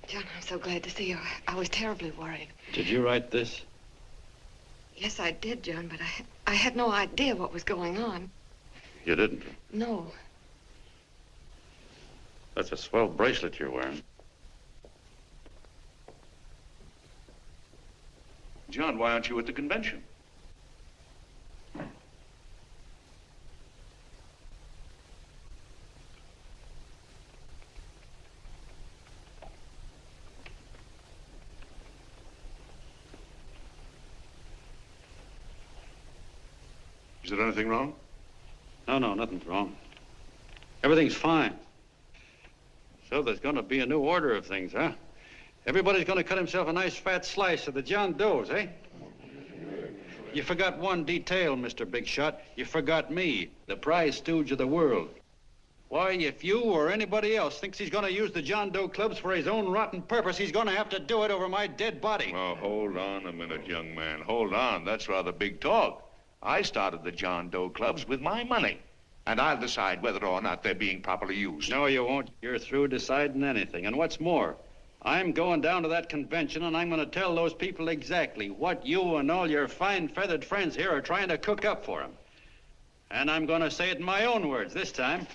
John, I'm so glad to see you. I was terribly worried. Did you write this? Yes, I did, John, but I had no idea what was going on. You didn't? No. That's a swell bracelet you're wearing. John, why aren't you at the convention? Is there anything wrong? No, nothing's wrong. Everything's fine. So there's going to be a new order of things, huh? Everybody's going to cut himself a nice fat slice of the John Does, eh? You forgot one detail, Mr. Big Shot. You forgot me, the prize stooge of the world. Why, if you or anybody else thinks he's going to use the John Doe clubs for his own rotten purpose, he's going to have to do it over my dead body. Oh, hold on a minute, young man. Hold on. That's rather big talk. I started the John Doe clubs with my money. And I'll decide whether or not they're being properly used. No, you won't. You're through deciding anything. And what's more, I'm going down to that convention and I'm going to tell those people exactly what you and all your fine feathered friends here are trying to cook up for them. And I'm going to say it in my own words this time.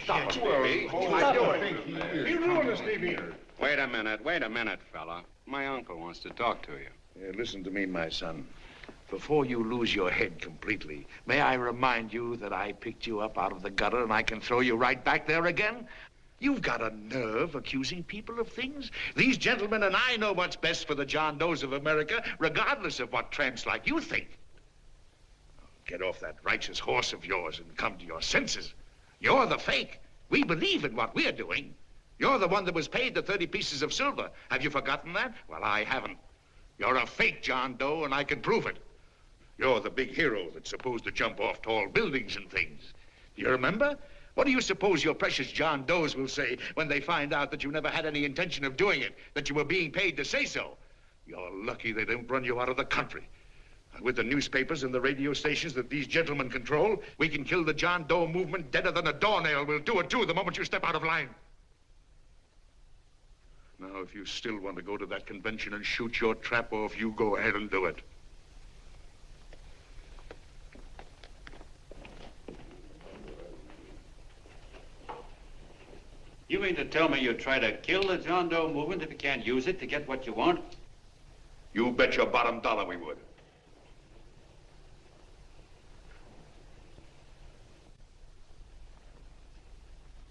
Stop it, baby. You ruined us, Stevie. Wait a minute, fella. My uncle wants to talk to you. Listen to me, my son. Before you lose your head completely, may I remind you that I picked you up out of the gutter and I can throw you right back there again? You've got a nerve accusing people of things. These gentlemen and I know what's best for the John Does of America, regardless of what tramps like you think. Get off that righteous horse of yours and come to your senses. You're the fake. We believe in what we're doing. You're the one that was paid the 30 pieces of silver. Have you forgotten that? Well, I haven't. You're a fake John Doe, and I can prove it. You're the big hero that's supposed to jump off tall buildings and things. Do you remember? What do you suppose your precious John Does will say when they find out that you never had any intention of doing it, that you were being paid to say so? You're lucky they don't run you out of the country. And with the newspapers and the radio stations that these gentlemen control, we can kill the John Doe movement deader than a doornail. We'll do it, too, the moment you step out of line. Now, if you still want to go to that convention and shoot your trap off, you go ahead and do it. You mean to tell me you'd try to kill the John Doe movement if you can't use it to get what you want? You bet your bottom dollar we would.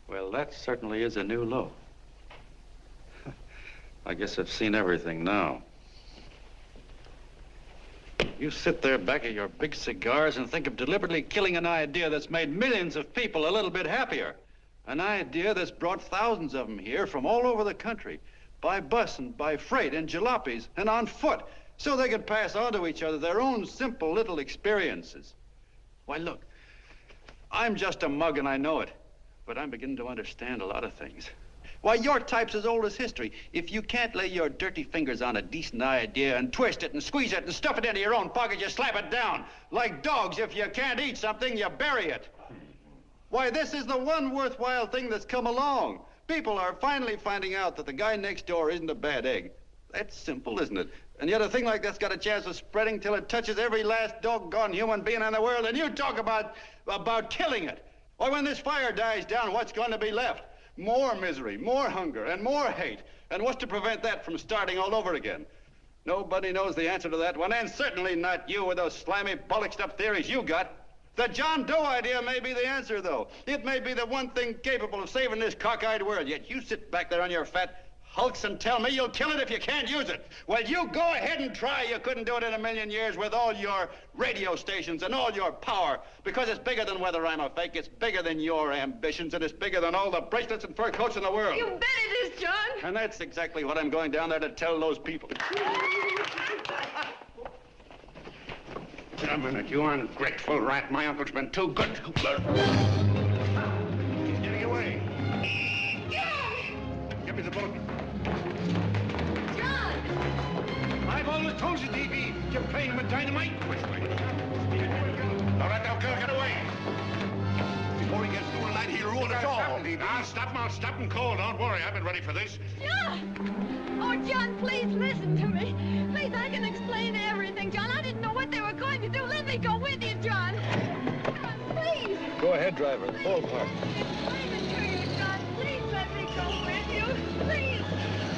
Well, that certainly is a new low. I guess I've seen everything now. You sit there back of your big cigars and think of deliberately killing an idea that's made millions of people a little bit happier. An idea that's brought thousands of them here from all over the country, by bus and by freight and jalopies and on foot, so they could pass on to each other their own simple little experiences. Why, look, I'm just a mug and I know it, but I'm beginning to understand a lot of things. Why, your type's as old as history. If you can't lay your dirty fingers on a decent idea and twist it and squeeze it and stuff it into your own pocket, you slap it down. Like dogs, if you can't eat something, you bury it. Why, this is the one worthwhile thing that's come along. People are finally finding out that the guy next door isn't a bad egg. That's simple, isn't it? And yet a thing like that's got a chance of spreading till it touches every last doggone human being in the world, and you talk about killing it. Why, when this fire dies down, what's going to be left? More misery, more hunger, and more hate. And what's to prevent that from starting all over again? Nobody knows the answer to that one, and certainly not you with those slimy, bollocksed-up theories you got. The John Doe idea may be the answer, though. It may be the one thing capable of saving this cockeyed world, yet you sit back there on your fat hulks and tell me you'll kill it if you can't use it. Well, you go ahead and try. You couldn't do it in a million years with all your radio stations and all your power, because it's bigger than whether I'm a fake. It's bigger than your ambitions, and it's bigger than all the bracelets and fur coats in the world. You bet it is, John. And that's exactly what I'm going down there to tell those people. Wait a minute, you ungrateful rat. My uncle's been too good. Getting away. Give me the bullet. I've always told you, D.B., you're playing with dynamite. Which way? All right, now, girl, get away. Before he gets through tonight, he'll ruin us all. I'll stop him cold. Don't worry, I've been ready for this. John! Oh, John, please listen to me. Please, I can explain everything, John. I didn't know what they were going to do. Let me go with you, John. John, please. Go ahead, driver. The ballpark. Leave it to you, John. Please let me go with you. Please.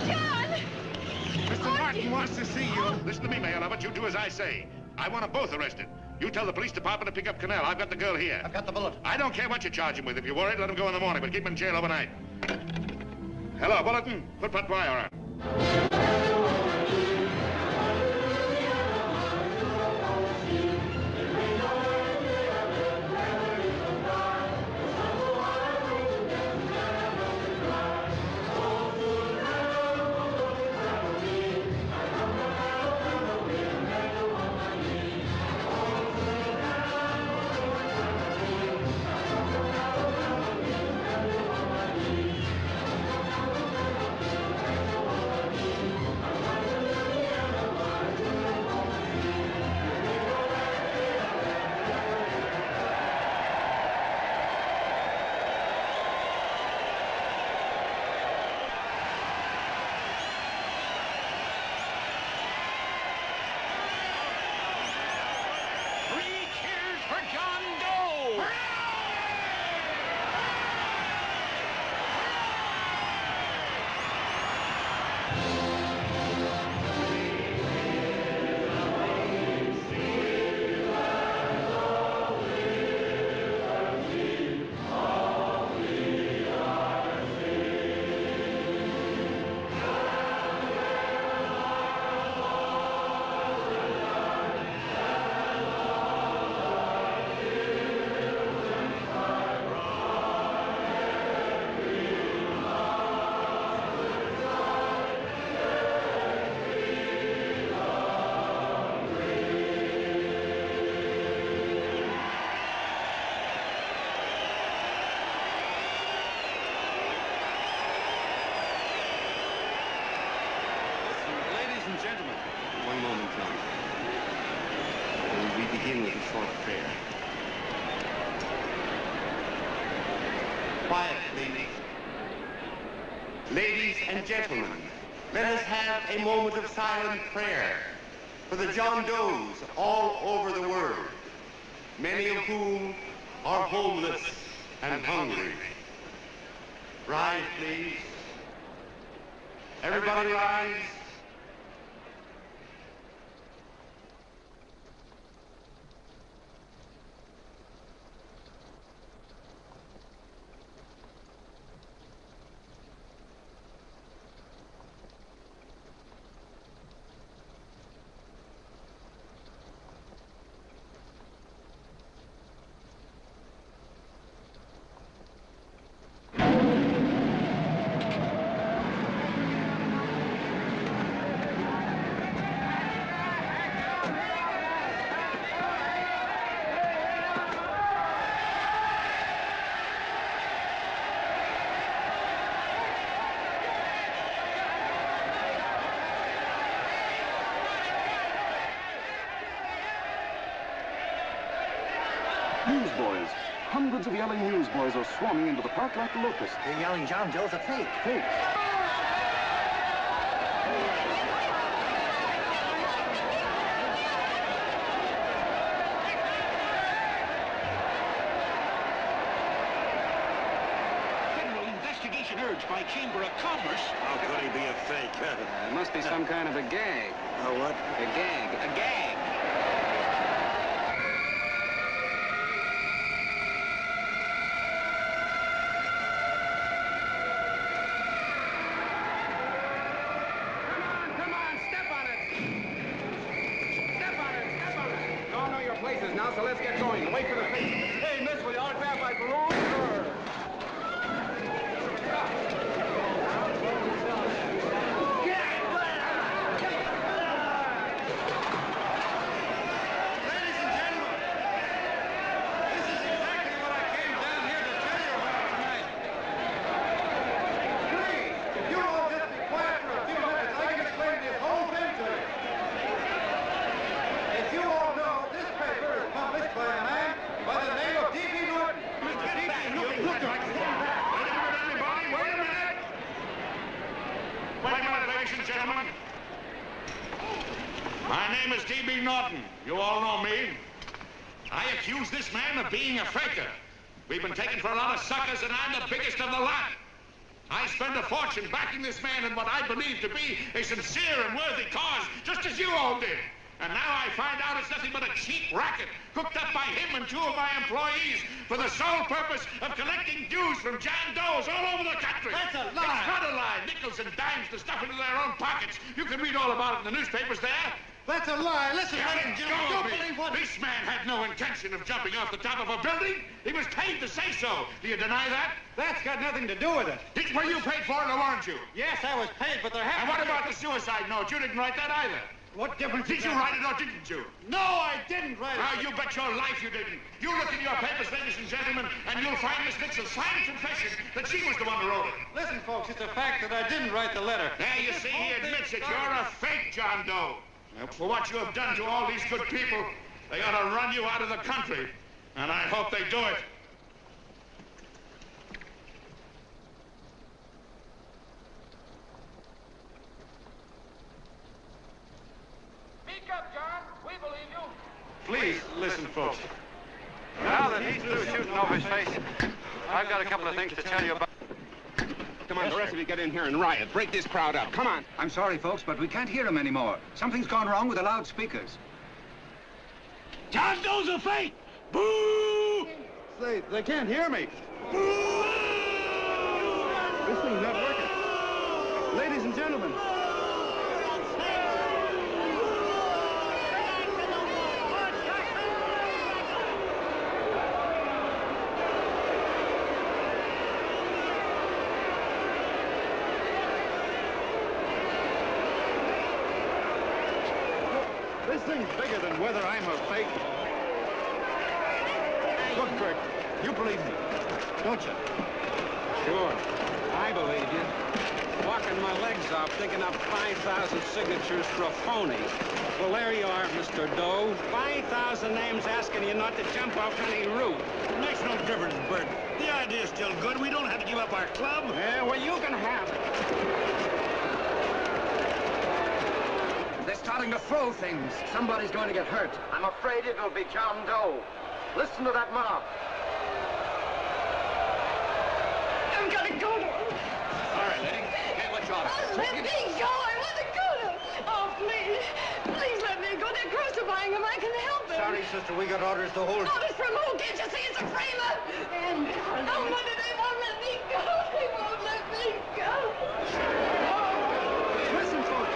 John! Mr. Martin wants to see you. Listen to me, Mayor Lovett. You do as I say. I want them both arrested. You tell the police department to pick up Cannell. I've got the girl here. I've got the bullet. I don't care what you charge him with. If you're worried, let him go in the morning, but keep him in jail overnight. Hello, Bulletin. Put Pat Pryor on. gentlemen. One moment, John. We begin with a short prayer. Quiet, please. Ladies and gentlemen, let us have a moment of silent prayer for the John Does all over the world, many of whom are homeless and hungry. Rise, please. Everybody rise. Newsboys. Hundreds of yelling newsboys are swarming into the park like locusts. They're yelling John Doe's a fake. Fake. Federal investigation urged by Chamber of Commerce. How could he be a fake? It must be some kind of a gag. A what? A gag. A gag. Places now, so let's get going. Wait for the face. Hey, miss, will you autograph my balloon? Sure. Gentlemen, my name is D.B. Norton. You all know me. I accuse this man of being a faker. We've been taken for a lot of suckers, and I'm the biggest of the lot. I spent a fortune backing this man in what I believe to be a sincere and worthy cause, just as you all did. And now I find out it's nothing but a cheap racket cooked up by him and two of my employees for the sole purpose of collecting dues from John Does all over the country. That's a lie. It's not a lie. Nickels and dimes to stuff into their own pockets. You can read all about it in the newspapers there. That's a lie. Listen, ladies and gentlemen, don't believe what... This man had no intention of jumping off the top of a building. He was paid to say so. Do you deny that? That's got nothing to do with it. Were you paid for it or weren't you? Yes, I was paid, but there And happened... what about the suicide note? You didn't write that either. What difference Did you write it or didn't you? No, I didn't write it. Now, you bet your life you didn't. You look in your papers, ladies and gentlemen, and you'll find Miss Nixon's signed confession that she was the one who wrote it. Listen, folks, it's a fact that I didn't write the letter. There, you see, he admits it. You're a fake, John Doe. For what you have done to all these good people, they ought to run you out of the country. And I hope they do it. Speak up, John. We believe you. Please, listen, folks. Now that he's through shooting over his face, I've got a couple of things to tell you about. Come on, the rest of you get in here and riot. Break this crowd up. Come on. I'm sorry, folks, but we can't hear him anymore. Something's gone wrong with the loudspeakers. John Doe's a fake. Boo! They can't hear me. Boo! This thing's not working. Ladies and gentlemen. This thing's bigger than whether I'm a fake. Look, Kirk, you believe me, don't you? Sure, I believe you. walking my legs off, digging up 5,000 signatures for a phony. Well, there you are, Mr. Doe. 5,000 names asking you not to jump off any roof. It makes no difference, Bert. The idea's still good. We don't have to give up our club. Yeah, well, you can have it. They're starting to throw things. Somebody's going to get hurt. I'm afraid it'll be John Doe. Listen to that mob. I've got to go to him. All right, lady. Can't let you out. Oh, let me go. I want to go to him. Oh, please. Please let me go. They're crucifying him. I can help him. Sorry, sister. We got orders to hold you. Orders from who? Can't you see it's a framer? And oh, mother, they won't let me go. They won't let me go. Listen, folks.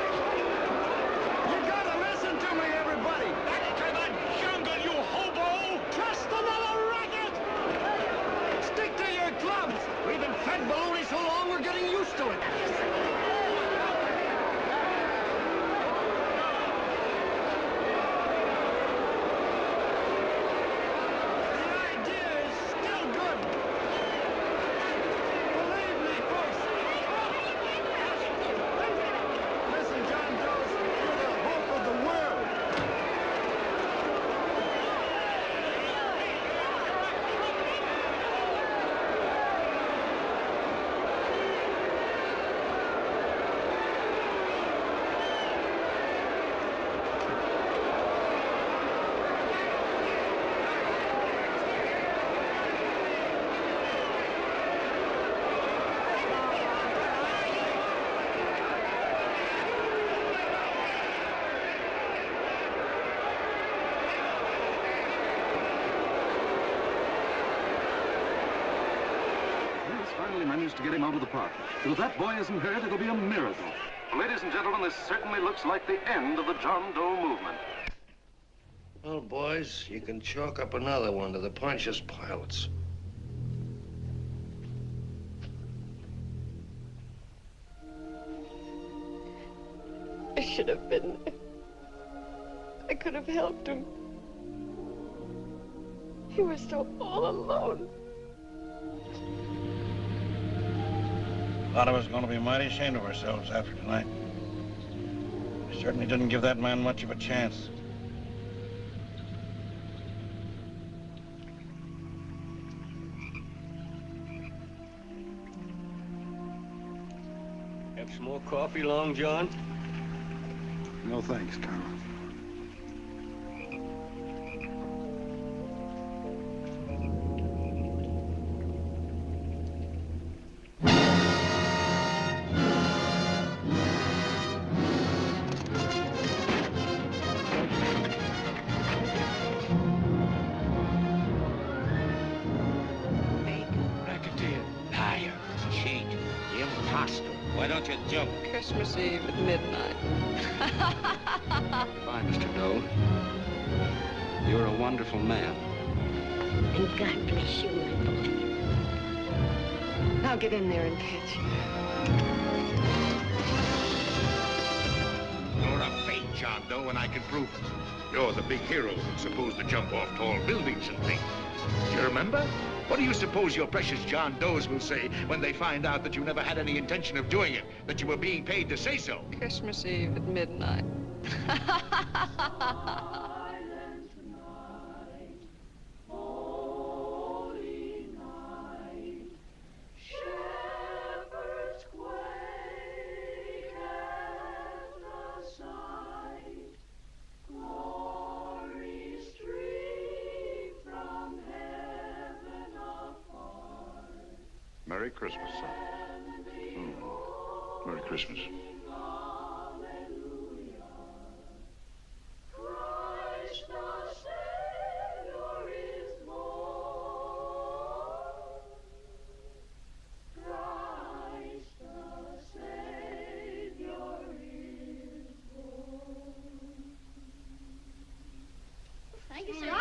You gotta listen to me, everybody. Back to the jungle, you hobo! Just another racket. Stick to your clubs. We've been fed baloney so long, we're getting used to it. Finally managed to get him out of the park. But if that boy isn't hurt, it'll be a miracle. Ladies and gentlemen, this certainly looks like the end of the John Doe movement. Well, boys, you can chalk up another one to the Pontius Pilates. I should have been there. I could have helped him. He was so all alone. A lot of us are going to be mighty ashamed of ourselves after tonight. We certainly didn't give that man much of a chance. Have some more coffee, Long John? No thanks, Carl. Why don't you jump? Christmas Eve at midnight. Goodbye, Mr. Doe. You're a wonderful man. And God bless you, my boy. Now get in there and pitch. You're a fake John Doe, and I can prove it. You're the big hero who's supposed to jump off tall buildings and things. Do you remember? What do you suppose your precious John Does will say when they find out that you never had any intention of doing it, that you were being paid to say so? Christmas Eve at midnight. Merry Christmas, son. Merry Christmas. Thank you, sir.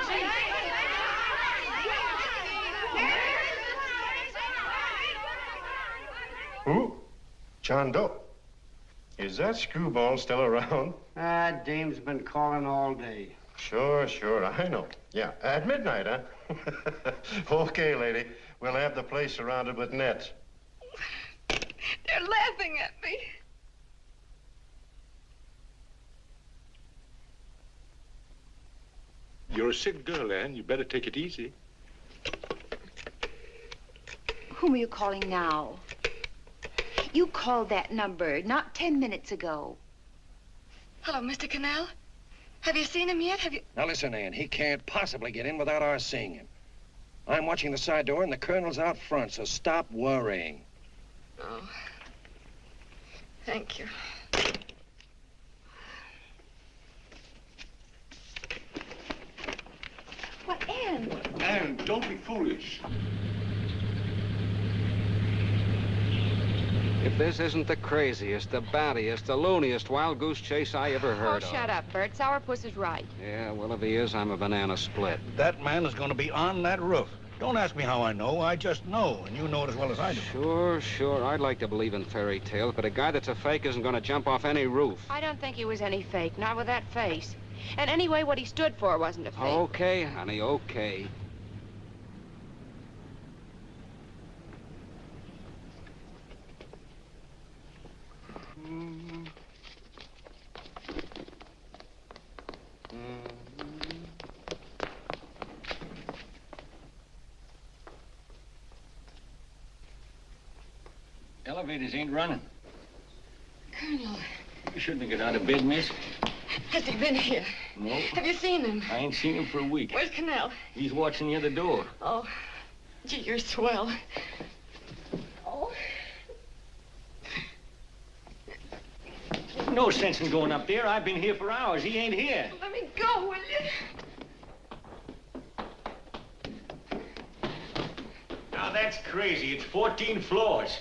Who? John Doe. Is that screwball still around? Dame's been calling all day. Sure, I know. Yeah, at midnight, huh? Okay, lady. We'll have the place surrounded with nets. They're laughing laughing at me. You're a sick girl, Anne. You better take it easy. Whom are you calling now? You called that number not 10 minutes ago. Hello, Mr. Cannell. Have you seen him yet? Have you... Now listen, Ann, he can't possibly get in without our seeing him. I'm watching the side door and the colonel's out front, so stop worrying. Oh. Thank you. What, Ann? Anne, don't be foolish. If this isn't the craziest, the battiest, the looniest wild goose chase I ever heard of. Oh, shut up, Bert. Sourpuss is right. Yeah, well, if he is, I'm a banana split. That man is going to be on that roof. Don't ask me how I know. I just know, and you know it as well as I do. Sure. I'd like to believe in fairy tales, but a guy that's a fake isn't going to jump off any roof. I don't think he was any fake, not with that face. And anyway, what he stood for wasn't a fake. Okay, honey, okay. Elevators ain't running. Colonel, You shouldn't have got out of bed, miss. has he been here? No. Have you seen him? I ain't seen him for a week. Where's Cannell? He's watching the other door. Oh, gee, you're swell. Oh. No sense in going up there. I've been here for hours. He ain't here. Let me go, will you? Now that's crazy. It's 14 floors.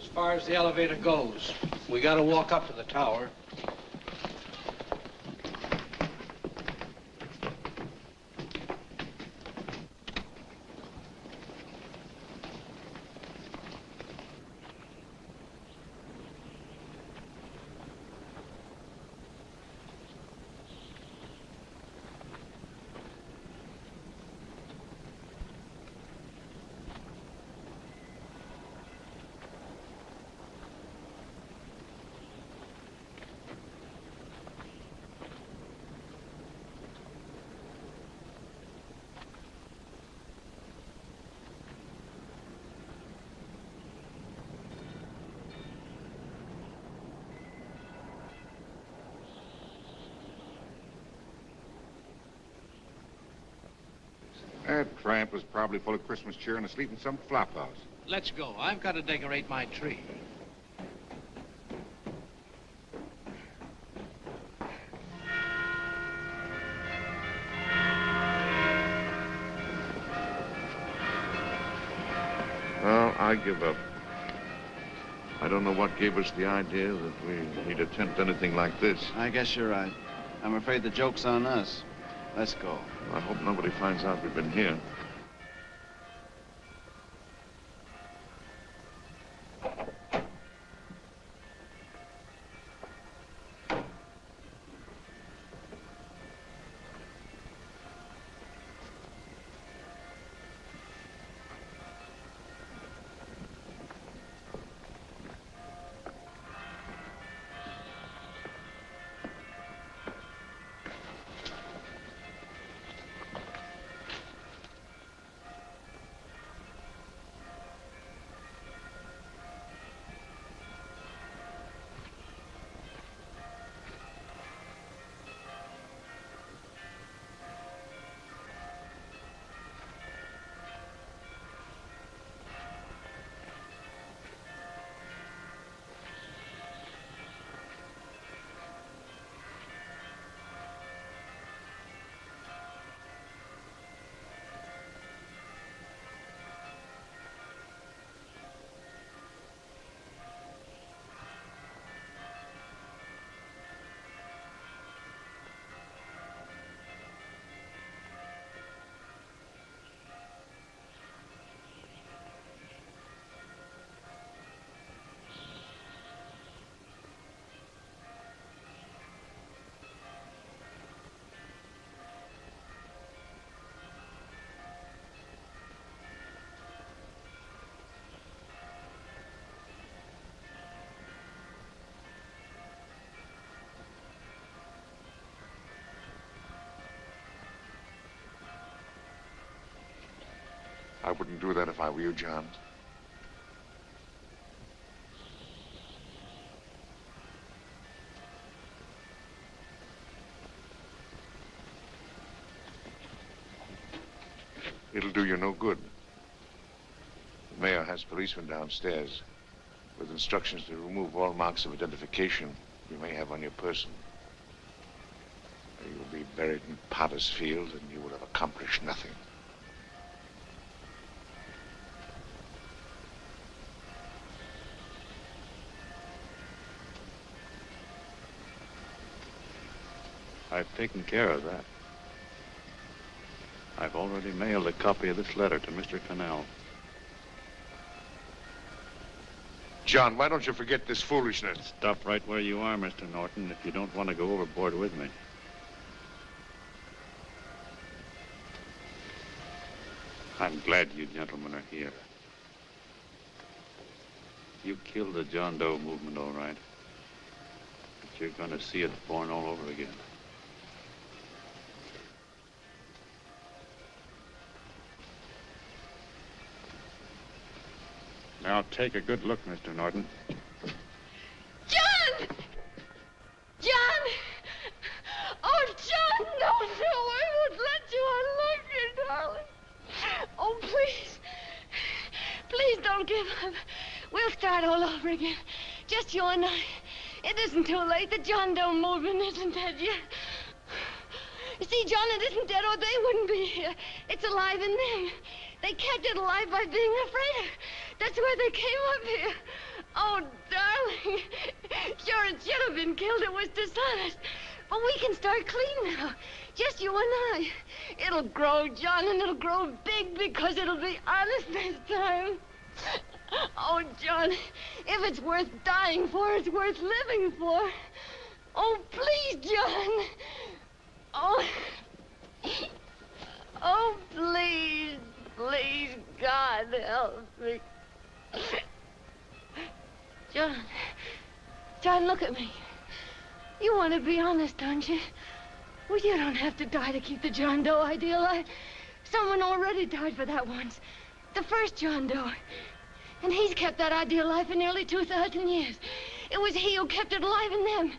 As far as the elevator goes, we gotta walk up to the tower. That tramp was probably full of Christmas cheer and asleep in some flop house. Let's go. I've got to decorate my tree. Well, I give up. I don't know what gave us the idea that we need attempt anything like this. I guess you're right. I'm afraid the joke's on us. Let's go. I hope nobody finds out we've been here. I wouldn't do that if I were you, John. It'll do you no good. The mayor has policemen downstairs with instructions to remove all marks of identification you may have on your person. You will be buried in Potter's Field, and you will have accomplished nothing. I've taken care of that. I've already mailed a copy of this letter to Mr. Cannell. John, why don't you forget this foolishness? Stop right where you are, Mr. Norton, if you don't want to go overboard with me. I'm glad you gentlemen are here. You killed the John Doe movement, all right. But you're going to see it born all over again. Now take a good look, Mr. Norton. John! John! Oh, John, no, I won't let you. I love you, darling. Oh, please. Please don't give up. We'll start all over again. Just you and I. It isn't too late. The John Doe movement isn't dead yet. You see, John, it isn't dead or they wouldn't be here. It's alive in them. They kept it alive by being afraid of. That's why they came up here. Oh, darling. Sure, it should have been killed. It was dishonest. But we can start clean now. Just you and I. It'll grow, John, and it'll grow big because it'll be honest this time. Oh, John, if it's worth dying for, it's worth living for. Oh, please, John. Oh. Oh, please. Please, God, help me. John, look at me. You want to be honest, don't you? Well, you don't have to die to keep the John Doe idea alive. Someone already died for that once. The first John Doe. And he's kept that idea alive for nearly 2,000 years. It was he who kept it alive in them.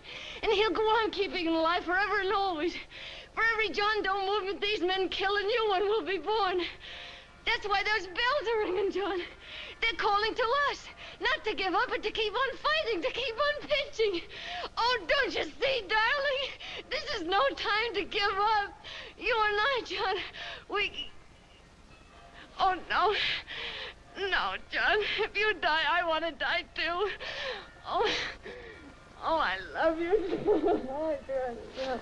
And he'll go on keeping it alive forever and always. For every John Doe movement these men kill, a new one will be born. That's why those bells are ringing, John. They're calling to us. Not to give up, but to keep on fighting, to keep on pitching. Oh, don't you see, darling? This is no time to give up. You and I, John, we... Oh, no. No, John. If you die, I want to die, too. Oh, I love you. Oh, John.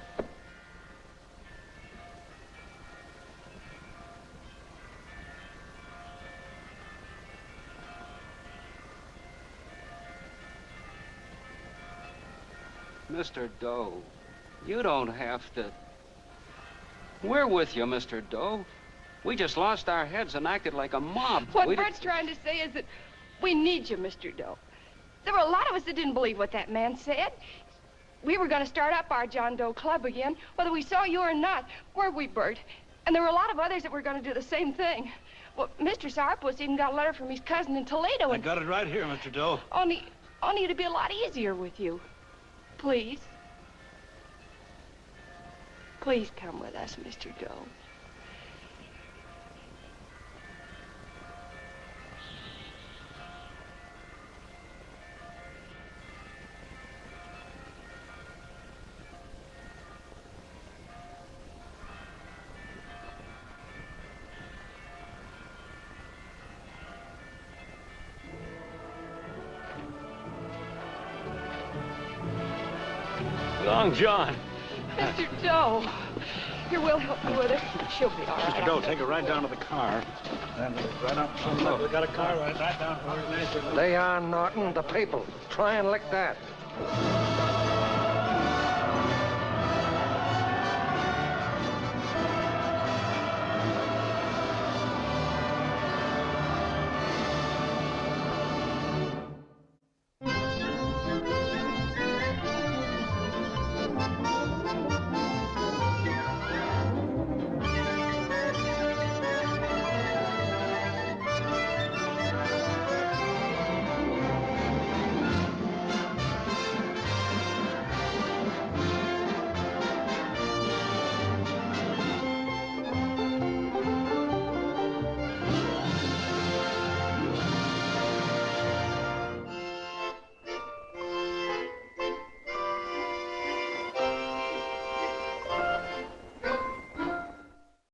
Mr. Doe, you don't have to. We're with you, Mr. Doe. We just lost our heads and acted like a mob. What Bert's trying to say is that we need you, Mr. Doe. There were a lot of us that didn't believe what that man said. We were going to start up our John Doe Club again, whether we saw you or not. Weren't we, Bert? And there were a lot of others that were going to do the same thing. Well, Mr. Sourpuss even got a letter from his cousin in Toledo. I got it right here, Mr. Doe. Only it'd be a lot easier with you. Please. Please come with us, Mr. Doe. Long John. Mr. Doe. Here, we'll help you with it. She'll be all right. Mr. Doe, take her right down to the car. And right up some look. We got a car right down to where it is. Lay on, Norton, the people. Try and lick that.